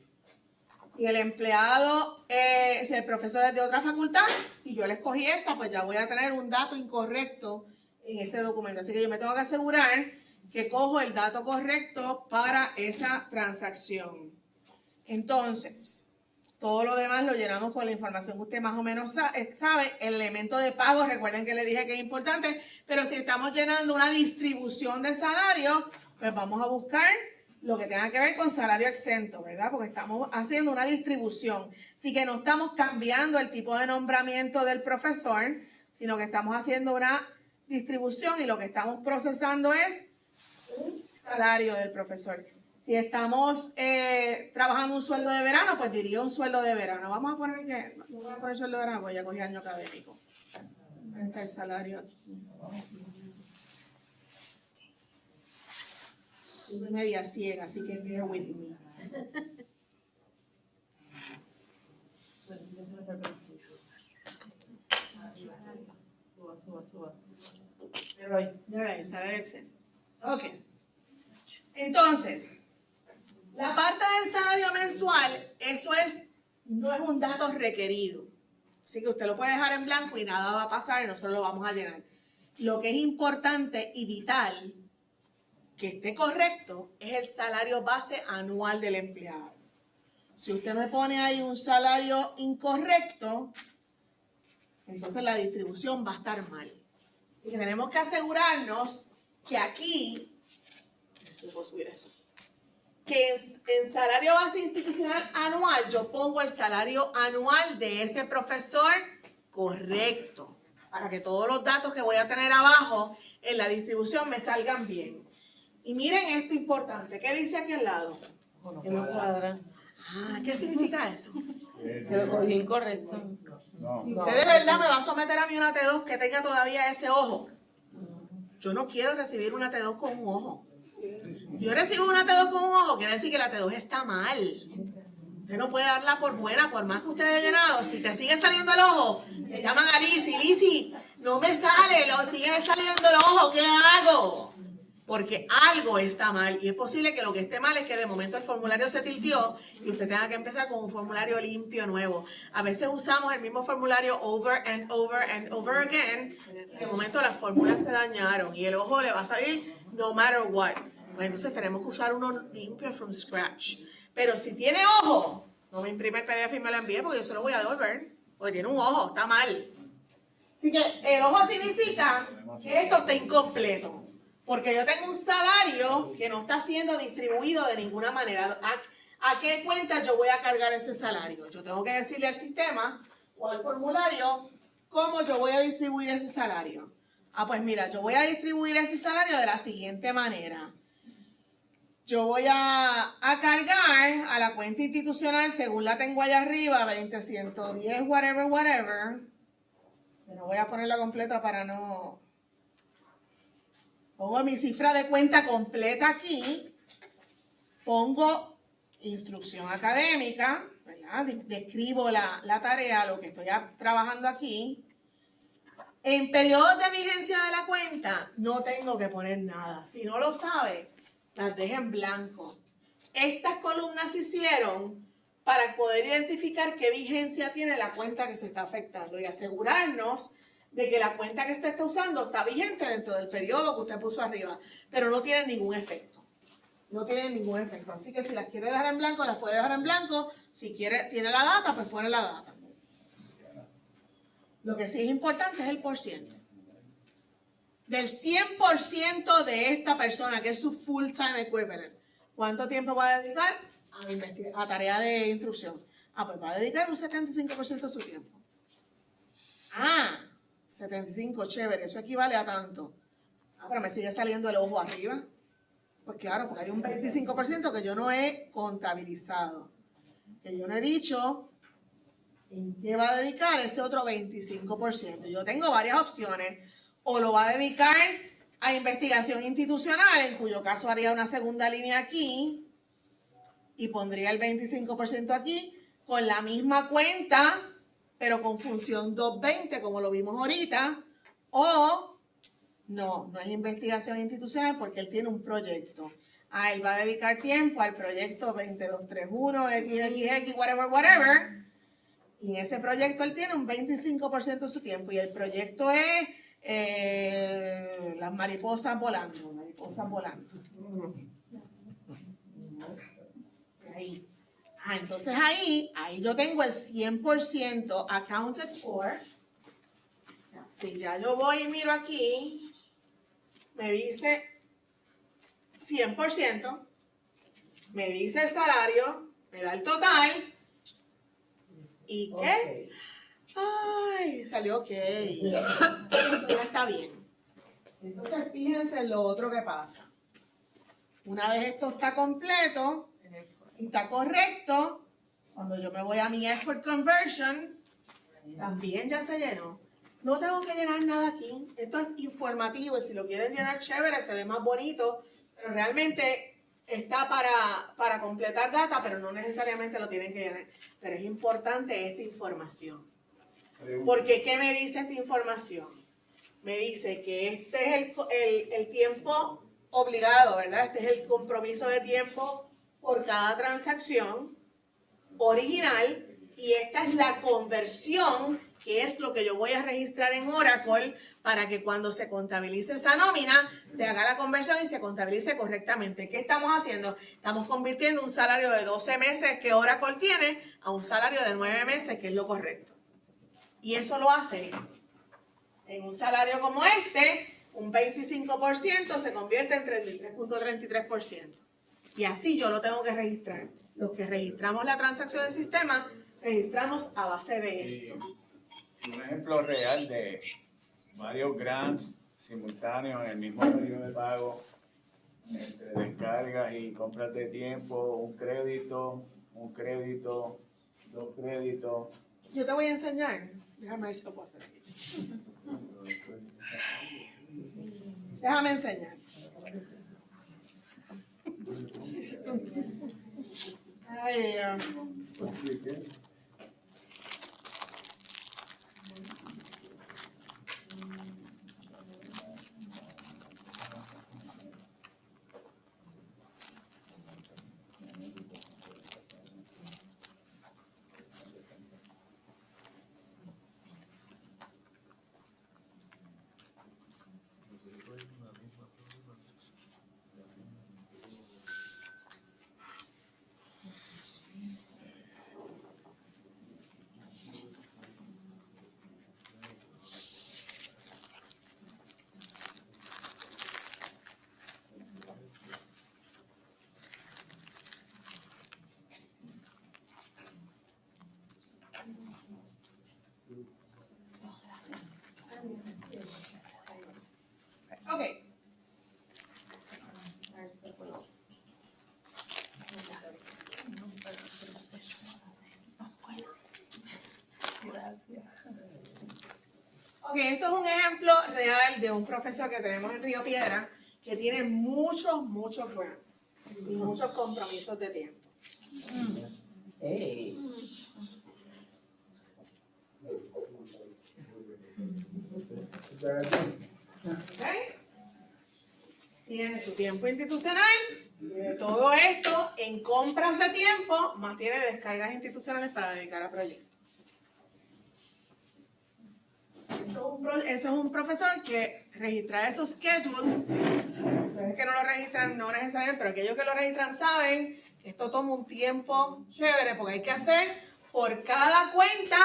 Si el empleado, si el profesor es de otra facultad y yo le escogí esa, pues ya voy a tener un dato incorrecto en ese documento. Así que yo me tengo que asegurar que cojo el dato correcto para esa transacción. Entonces, todo lo demás lo llenamos con la información que usted más o menos sabe. El elemento de pago, recuerden que le dije que es importante, pero si estamos llenando una distribución de salario, pues vamos a buscar lo que tenga que ver con salario exento, ¿verdad? Porque estamos haciendo una distribución. Así que no estamos cambiando el tipo de nombramiento del profesor, sino que estamos haciendo una distribución y lo que estamos procesando es un salario del profesor. Si estamos trabajando un sueldo de verano, pues diría un sueldo de verano. Vamos a poner que, no voy a poner sueldo de verano, porque ya cogí año académico. Ahí está el salario aquí. Estoy media ciega, así que bear with me. Salario exento. Ok. Entonces, la parte del salario mensual, eso no es un dato requerido. Así que usted lo puede dejar en blanco y nada va a pasar y nosotros lo vamos a llenar. Lo que es importante y vital, que esté correcto, es el salario base anual del empleado. Si usted me pone ahí un salario incorrecto, entonces la distribución va a estar mal. Así que tenemos que asegurarnos que aquí, que en salario base institucional anual, yo pongo el salario anual de ese profesor correcto, para que todos los datos que voy a tener abajo en la distribución me salgan bien. Y miren esto importante, ¿qué dice aquí al lado? Que no cuadra. Ah, ¿qué significa eso? Que lo cogí incorrecto. No. Y usted de verdad me va a someter a mí una T2 que tenga todavía ese ojo. Yo no quiero recibir una T2 con un ojo. Si yo recibo una T2 con un ojo, quiere decir que la T2 está mal. Usted no puede darla por buena, por más que usted haya llenado. Si te sigue saliendo el ojo, le llaman a Lizzy, no me sale, sigue saliendo el ojo, ¿qué hago? Porque algo está mal y es posible que lo que esté mal es que de momento el formulario se tilteó y usted tenga que empezar con un formulario limpio nuevo. A veces usamos el mismo formulario over and over and over again y de momento las fórmulas se dañaron y el ojo le va a salir no matter what. Pues entonces tenemos que usar uno limpio from scratch. Pero si tiene ojo, no me imprime el PDF y me lo envíe porque yo se lo voy a devolver. Porque tiene un ojo, está mal. Así que el ojo significa que esto está incompleto. Porque yo tengo un salario que no está siendo distribuido de ninguna manera. ¿A qué cuenta yo voy a cargar ese salario? Yo tengo que decirle al sistema o al formulario cómo yo voy a distribuir ese salario. Pues mira, yo voy a distribuir ese salario de la siguiente manera. Yo voy a cargar a la cuenta institucional, según la tengo allá arriba, 20.110, whatever. Pero voy a ponerla completa para no... Pongo mi cifra de cuenta completa aquí. Pongo instrucción académica, ¿verdad? Describo la tarea, lo que estoy trabajando aquí. En periodos de vigencia de la cuenta, no tengo que poner nada. Si no lo sabe, las dejo en blanco. Estas columnas se hicieron para poder identificar qué vigencia tiene la cuenta que se está afectando y asegurarnos de que la cuenta que usted está usando está vigente dentro del periodo que usted puso arriba, pero no tiene ningún efecto. No tiene ningún efecto. Así que si las quiere dejar en blanco, las puede dejar en blanco. Si tiene la data, pues pone la data. Lo que sí es importante es el %. Del 100% de esta persona, que es su full-time equivalent, ¿cuánto tiempo va a dedicar a tarea de instrucción? Pues va a dedicar un 75% de su tiempo. 75, chévere, eso equivale a tanto. Pero me sigue saliendo el ojo arriba. Pues claro, porque hay un 25% que yo no he contabilizado. Que yo no he dicho en qué va a dedicar ese otro 25%. Yo tengo varias opciones. O lo va a dedicar a investigación institucional, en cuyo caso haría una segunda línea aquí y pondría el 25% aquí con la misma cuenta, pero con función 220, como lo vimos ahorita, o no es investigación institucional porque él tiene un proyecto. Él va a dedicar tiempo al proyecto 2231, XXX, whatever, y en ese proyecto él tiene un 25% de su tiempo, y el proyecto es las mariposas volando. Ahí. Entonces ahí yo tengo el 100% accounted for. Si ya yo voy y miro aquí, me dice 100%, me dice el salario, me da el total, ¿y qué? Salió ok. Ya está bien. Entonces fíjense en lo otro que pasa. Una vez esto está completo, está correcto, cuando yo me voy a mi effort conversion, también ya se llenó. No tengo que llenar nada aquí. Esto es informativo y si lo quieren llenar chévere, se ve más bonito, pero realmente está para completar data, pero no necesariamente lo tienen que llenar. Pero es importante esta información. Porque ¿qué me dice esta información? Me dice que este es el tiempo obligado, ¿verdad? Este es el compromiso de tiempo por cada transacción original y esta es la conversión, que es lo que yo voy a registrar en Oracle para que cuando se contabilice esa nómina, se haga la conversión y se contabilice correctamente. ¿Qué estamos haciendo? Estamos convirtiendo un salario de 12 meses que Oracle tiene a un salario de 9 meses, que es lo correcto. Y eso lo hace en un salario como este, un 25% se convierte en 33.33%. Y así yo lo tengo que registrar. Los que registramos la transacción del sistema, registramos a base de esto. Un ejemplo real de varios grants simultáneos en el mismo periodo de pago, entre descargas y compras de tiempo, un crédito, 2 créditos. Yo te voy a enseñar. Déjame ver si lo puedo hacer aquí. Déjame enseñar. Ay, ok. Ok, esto es un ejemplo real de un profesor que tenemos en Río Piedra que tiene muchos grants y muchos compromisos de tiempo. ¿Ok? Tiene su tiempo institucional, tiene todo esto en compras de tiempo, más tiene descargas institucionales para dedicar a proyectos. Eso es un profesor que registra esos schedules. Ustedes que no lo registran, no necesariamente, pero aquellos que lo registran saben que esto toma un tiempo chévere porque hay que hacer por cada cuenta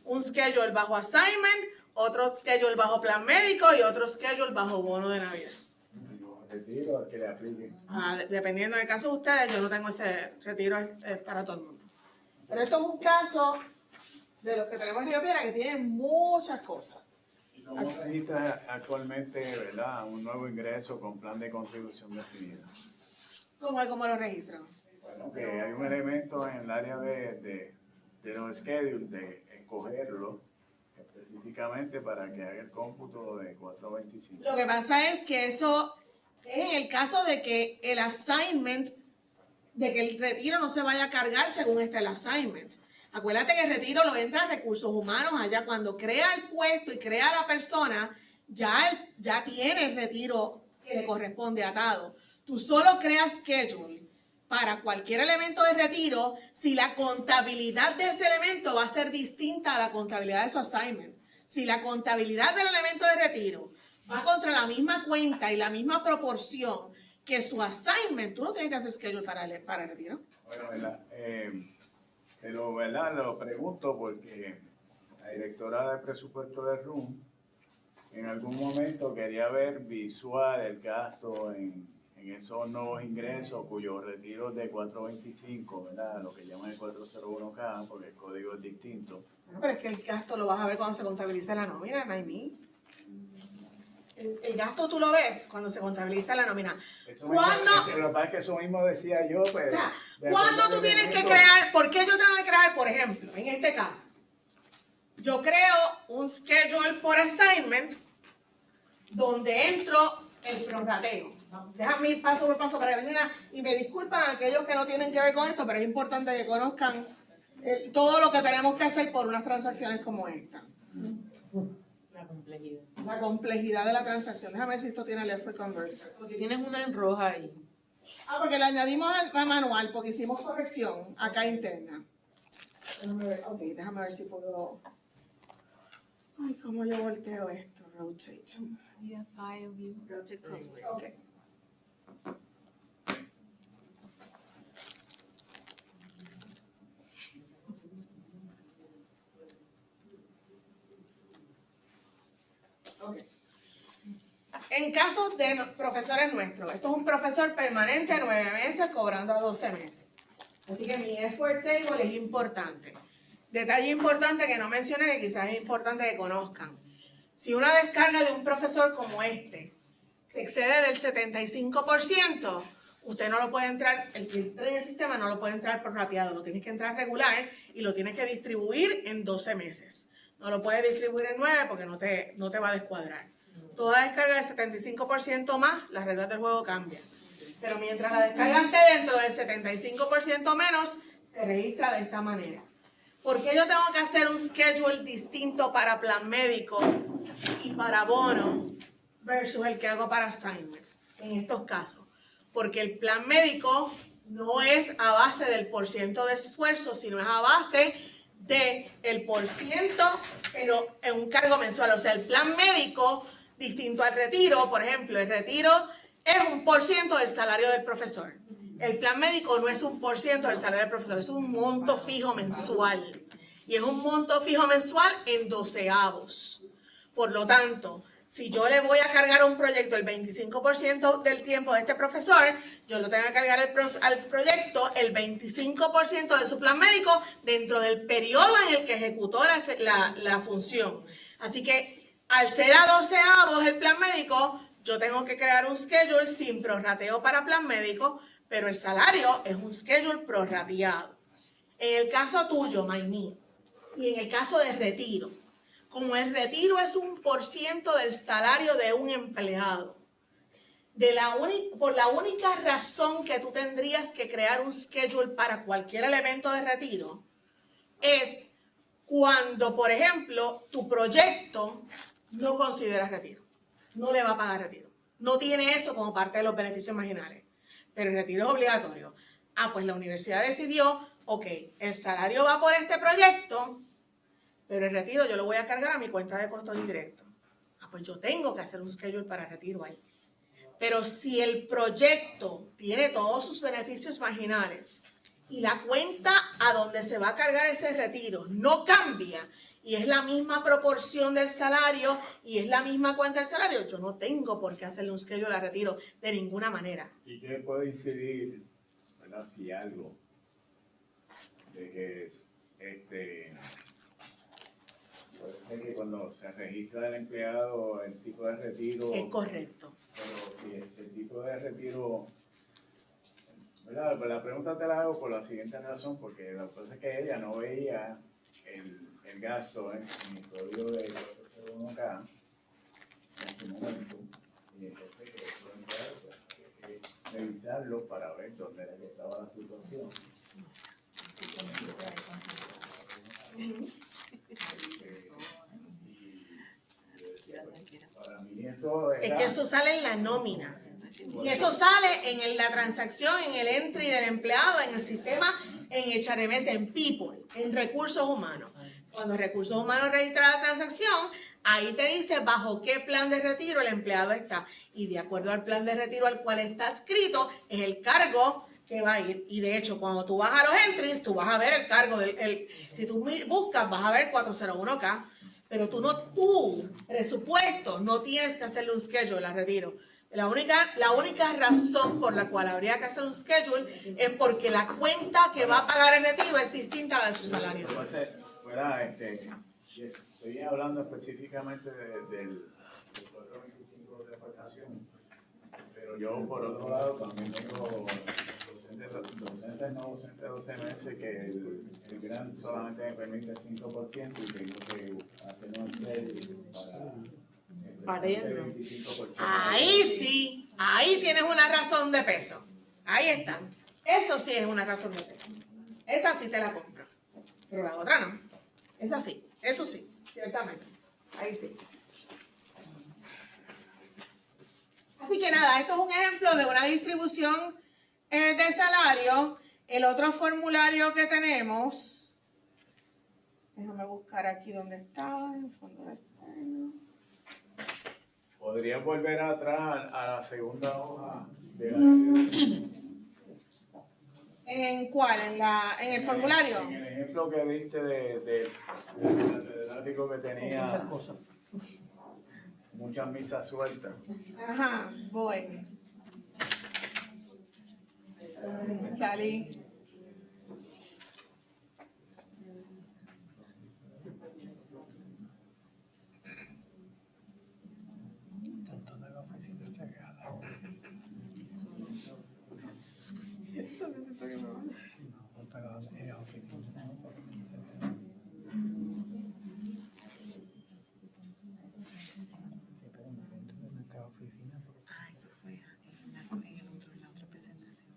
un schedule bajo assignment, otro schedule bajo plan médico y otro schedule bajo bono de Navidad. Retiro al que le apliquen. Dependiendo del caso de ustedes, yo no tengo ese retiro para todo el mundo. Pero esto es un caso de los que tenemos en Río Piedra que tiene muchas cosas. ¿Y cómo registra actualmente, verdad, un nuevo ingreso con plan de contribución definida? ¿Cómo lo registran? Bueno, que hay un elemento en el área de los schedules, de escogerlo específicamente para que haga el cómputo de 425. Lo que pasa es que eso es en el caso de que el assignment, de que el retiro no se vaya a cargar según el assignment. Acuérdate que el retiro lo entra a recursos humanos allá cuando crea el puesto y crea la persona, ya tiene el retiro que le corresponde atado. Tú solo creas schedule para cualquier elemento de retiro si la contabilidad de ese elemento va a ser distinta a la contabilidad de su assignment. Si la contabilidad del elemento de retiro va contra la misma cuenta y la misma proporción que su assignment, tú no tienes que hacer schedule para el retiro. Bueno, ¿verdad? Pero, ¿verdad? Lo pregunto porque la directora de presupuesto de RUM en algún momento quería ver visual el gasto en esos nuevos ingresos cuyos retiros de 425, ¿verdad? Lo que llaman el 401K, porque el código es distinto. Pero es que el gasto lo vas a ver cuando se contabiliza la nómina, Naimí. El gasto tú lo ves cuando se contabiliza la nómina. ¿Cuándo? Lo que pasa es que eso mismo decía yo, pues. O sea, ¿cuándo tú tienes que crear? ¿Por qué yo tengo que crear, por ejemplo, en este caso? Yo creo un schedule por assignment donde entro el prorrateo. Déjame ir paso por paso para que vengan y me disculpan aquellos que no tienen que ver con esto, pero es importante que conozcan todo lo que tenemos que hacer por unas transacciones como esta. La complejidad. La complejidad de la transacción. Déjame ver si esto tiene el effort converter. Porque tienes una en roja ahí. Porque le añadimos al manual, porque hicimos corrección acá interna. Déjame ver, ok, déjame ver si puedo. Ay, cómo yo volteo esto. Rotate. File view. Ok. Ok. En casos de profesores nuestros, esto es un profesor permanente 9 meses cobrando a 12 meses. Así que mi effort table es importante. Detalle importante que no mencioné, que quizás es importante que conozcan. Si una descarga de un profesor como este se excede del 75%, usted no lo puede entrar, el que entre en el sistema no lo puede entrar prorrateado, lo tienes que entrar regular y lo tienes que distribuir en 12 meses. No lo puedes distribuir en 9 porque no te va a descuadrar. Toda descarga del 75% más, las reglas del juego cambian. Pero mientras la descarga esté dentro del 75% menos, se registra de esta manera. ¿Por qué yo tengo que hacer un schedule distinto para plan médico y para bono versus el que hago para assignments en estos casos? Porque el plan médico no es a base del % de esfuerzo, sino es a base del % pero en un cargo mensual. O sea, el plan médico, distinto al retiro, por ejemplo, el retiro es un % del salario del profesor. El plan médico no es un % del salario del profesor, es un monto fijo mensual. Y es un monto fijo mensual en 12avos. Por lo tanto, si yo le voy a cargar un proyecto el 25% del tiempo de este profesor, yo lo tengo que cargar al proyecto el 25% de su plan médico dentro del periodo en el que ejecutó la función. Así que al ser a 12avos el plan médico, yo tengo que crear un schedule sin prorrateo para plan médico, pero el salario es un schedule prorrateado. En el caso tuyo, Maimí, y en el caso de retiro, como el retiro es un % del salario de un empleado, por la única razón que tú tendrías que crear un schedule para cualquier elemento de retiro es cuando, por ejemplo, tu proyecto no considera retiro, no le va a pagar retiro, no tiene eso como parte de los beneficios marginales, pero el retiro es obligatorio. Pues la universidad decidió, ok, el salario va por este proyecto, pero el retiro yo lo voy a cargar a mi cuenta de costos indirectos. Pues yo tengo que hacer un schedule para retiro ahí. Pero si el proyecto tiene todos sus beneficios marginales y la cuenta a donde se va a cargar ese retiro no cambia y es la misma proporción del salario y es la misma cuenta del salario, yo no tengo por qué hacerle un schedule a retiro de ninguna manera. ¿Y qué puede incidir, verdad, si algo, de que puede ser que cuando se registra el empleado el tipo de retiro... Es correcto. Pero si el tipo de retiro... ¿verdad? La pregunta te la hago por la siguiente razón, porque la cosa es que ella no veía el gasto en el código de 1K en su momento. Y entonces hay que revisarlo para ver dónde era que estaba la situación. Para mí esto Es que eso sale en la nómina. Y eso sale en la transacción, en el entry del empleado, en el sistema, en HRMS, en People, en recursos humanos. Cuando recursos humanos registra la transacción, ahí te dice bajo qué plan de retiro el empleado está. Y de acuerdo al plan de retiro al cual está adscrito, es el cargo que va a ir. Y de hecho, cuando tú vas a los entries, tú vas a ver el cargo si tú buscas, vas a ver 401K. Pero tú, presupuesto, no tienes que hacerle un schedule a retiro. La única razón por la cual habría que hacer un schedule es porque la cuenta que va a pagar el retiro es distinta a la de su salario. Estoy hablando específicamente del 425 de prestación, pero yo por otro lado también tengo docentes no docentes de 12 meses que el grant solamente me permite el 5% y tengo que hacer un schedule para el 25%. Ahí sí, ahí tienes una razón de peso. Ahí está. Eso sí es una razón de peso. Esa sí te la compro. Pero la otra no. Esa sí, eso sí, ciertamente. Ahí sí. Así que nada, esto es un ejemplo de una distribución de salario. El otro formulario que tenemos, déjame buscar aquí donde estaba, en el fondo de externo. ¿Podrías volver atrás a la segunda hoja de la... ¿En cuál? ¿En el formulario? En el ejemplo que viste del catedrático que tenía muchas misas sueltas. Ajá, voy. Salí. Eso fue en la otra presentación.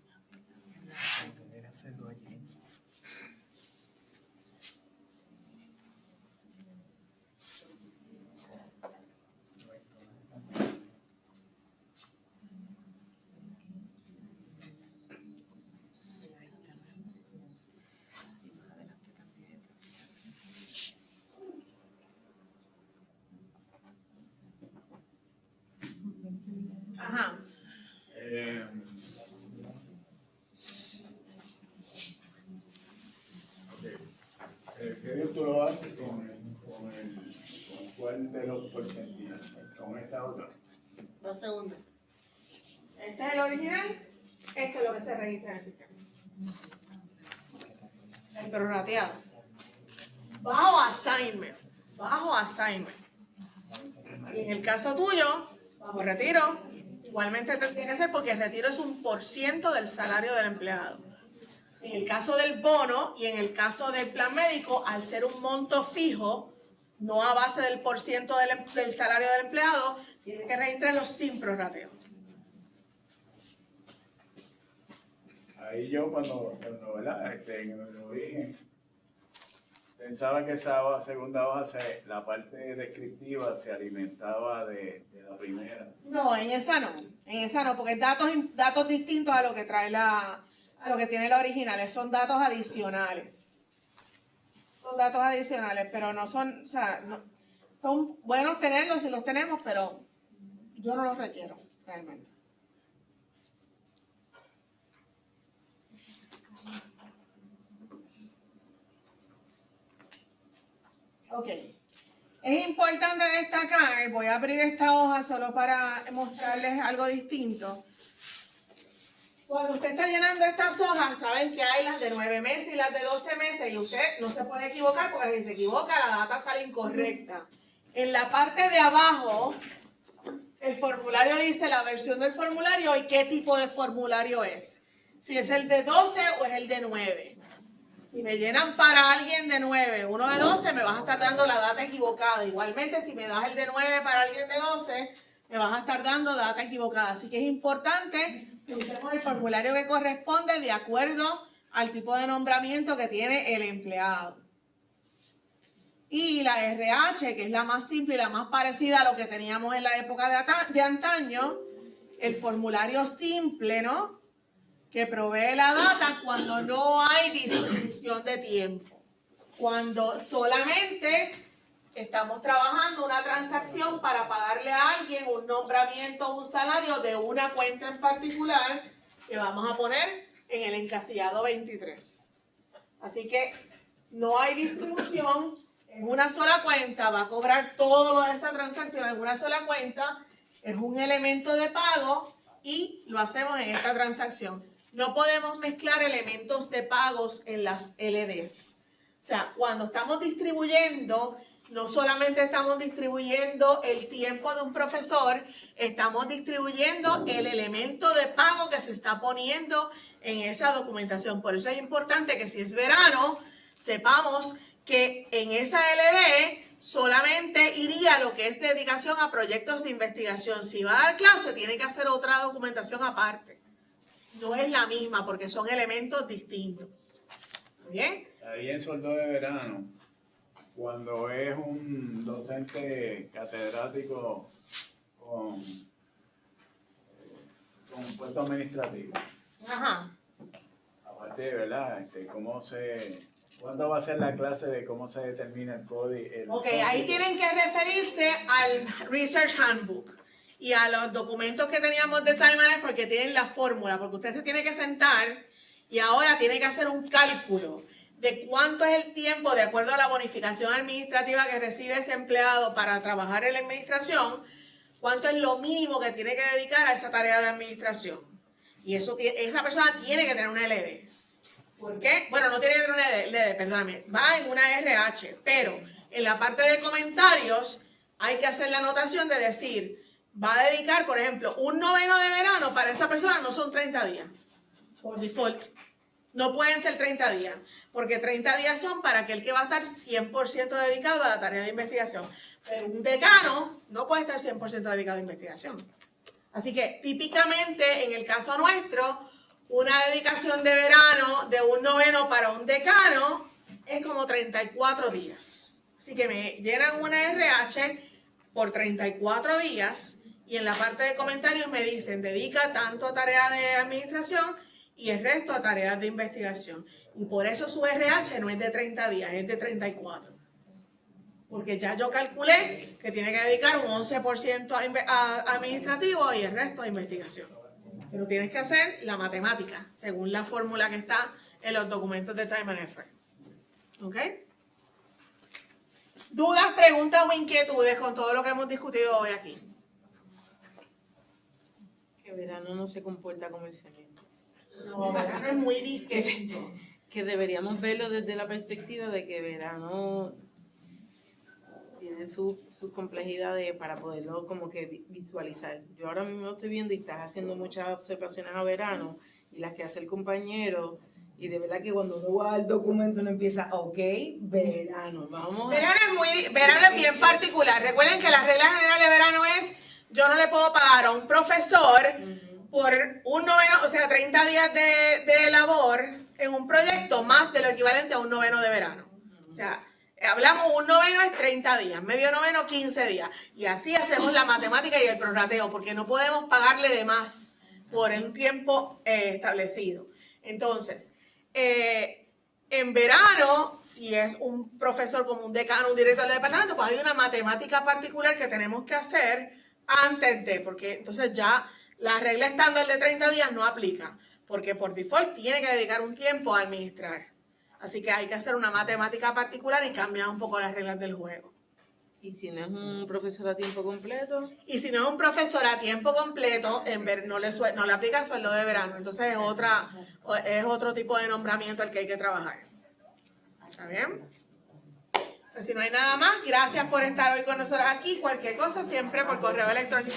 ¿Con cuál de los porcentiles? Con esa otra. Dos segundos. Este es el original, esto es lo que se registra en el sistema. El prorrateado. Bajo assignment. Bajo assignment. Y en el caso tuyo, bajo retiro, igualmente tendría que ser porque el retiro es 1% del salario del empleado. En el caso del bono y en el caso del plan médico, al ser un monto fijo, no a base del porciento del salario del empleado, tiene que registrarlo sin prorrateo. Ahí yo cuando ¿verdad? En el origen pensaba que esa segunda hoja, la parte descriptiva se alimentaba de la primera. No, en esa no, porque es datos distintos a lo que trae a lo que tiene la original, son datos adicionales. Son datos adicionales, pero no son, o sea, no, son buenos tenerlos si los tenemos, pero yo no los requiero realmente. Ok. Es importante destacar, voy a abrir esta hoja solo para mostrarles algo distinto. Cuando usted está llenando estas hojas, saben que hay las de 9 meses y las de 12 meses y usted no se puede equivocar porque si se equivoca la data sale incorrecta. En la parte de abajo, el formulario dice la versión del formulario y qué tipo de formulario es. Si es el de 12 o es el de 9. Si me llenan para alguien de 9, uno de 12, me vas a estar dando la data equivocada. Igualmente, si me das el de 9 para alguien de 12, me vas a estar dando data equivocada. Así que es importante que usemos el formulario que corresponde de acuerdo al tipo de nombramiento que tiene el empleado. Y la RH, que es la más simple y la más parecida a lo que teníamos en la época de antaño, el formulario simple, ¿no? Que provee la data cuando no hay distribución de tiempo. Cuando solamente estamos trabajando una transacción para pagarle a alguien un nombramiento o un salario de una cuenta en particular que vamos a poner en el encasillado 23. Así que no hay distribución en una sola cuenta, va a cobrar todo lo de esa transacción en una sola cuenta, es un elemento de pago y lo hacemos en esta transacción. No podemos mezclar elementos de pagos en las LDs. O sea, cuando estamos distribuyendo, no solamente estamos distribuyendo el tiempo de un profesor, estamos distribuyendo el elemento de pago que se está poniendo en esa documentación. Por eso es importante que si es verano, sepamos que en esa LD solamente iría lo que es dedicación a proyectos de investigación. Si va a dar clase, tiene que hacer otra documentación aparte. No es la misma porque son elementos distintos. ¿Muy bien? Ahí en sueldo de verano, cuando es un docente catedrático con puesto administrativo. Ajá. Aparte, ¿verdad? ¿Cuándo va a ser la clase de cómo se determina el código? Ok, ahí tienen que referirse al Research Handbook y a los documentos que teníamos de Time Management que tienen la fórmula, porque usted se tiene que sentar y ahora tiene que hacer un cálculo de cuánto es el tiempo de acuerdo a la bonificación administrativa que recibe ese empleado para trabajar en la administración, cuánto es lo mínimo que tiene que dedicar a esa tarea de administración. Y esa persona tiene que tener una LD. ¿Por qué? Bueno, no tiene que tener una LD, perdóname, va en una RH, pero en la parte de comentarios hay que hacer la anotación de decir, va a dedicar, por ejemplo, un noveno de verano para esa persona, no son 30 días, por default. No pueden ser 30 días, porque 30 días son para aquel que va a estar 100% dedicado a la tarea de investigación. Pero un decano no puede estar 100% dedicado a investigación. Así que, típicamente, en el caso nuestro, una dedicación de verano de un noveno para un decano es como 34 días. Así que me llenan una RH por 34 días y en la parte de comentarios me dicen, dedica tanto a tareas de administración y el resto a tareas de investigación. Y por eso su RH no es de 30 días, es de 34. Porque ya yo calculé que tiene que dedicar un 11% a administrativo y el resto a investigación. Pero tienes que hacer la matemática, según la fórmula que está en los documentos de Time and Effort. ¿Ok? ¿Dudas, preguntas o inquietudes con todo lo que hemos discutido hoy aquí? Que verano no se comporta como el cemento. No, verano es muy distinto. Que deberíamos verlo desde la perspectiva de que verano tiene sus complejidades para poderlo como que visualizar. Yo ahora mismo lo estoy viendo y estás haciendo muchas observaciones a verano y las que hace el compañero. Y de verdad que cuando uno va al documento uno empieza, ok, verano, vamos a... Verano es bien particular. Recuerden que la regla general de verano es, yo no le puedo pagar a un profesor por un noveno, o sea, 30 días de labor en un proyecto más de lo equivalente a un noveno de verano. O sea, hablamos, un noveno es 30 días, medio noveno 15 días. Y así hacemos la matemática y el prorrateo, porque no podemos pagarle de más por un tiempo establecido. Entonces, en verano, si es un profesor como un decano, un director de departamento, pues hay una matemática particular que tenemos que hacer antes de, porque entonces ya la regla estándar de 30 días no aplica, porque por default tiene que dedicar un tiempo a administrar. Así que hay que hacer una matemática particular y cambiar un poco las reglas del juego. Y si no es un profesor a tiempo completo, Y si no es un profesor a tiempo completo, no le aplica sueldo de verano. Entonces es otro tipo de nombramiento al que hay que trabajar. ¿Está bien? Pues si no hay nada más, gracias por estar hoy con nosotros aquí. Cualquier cosa siempre por correo electrónico.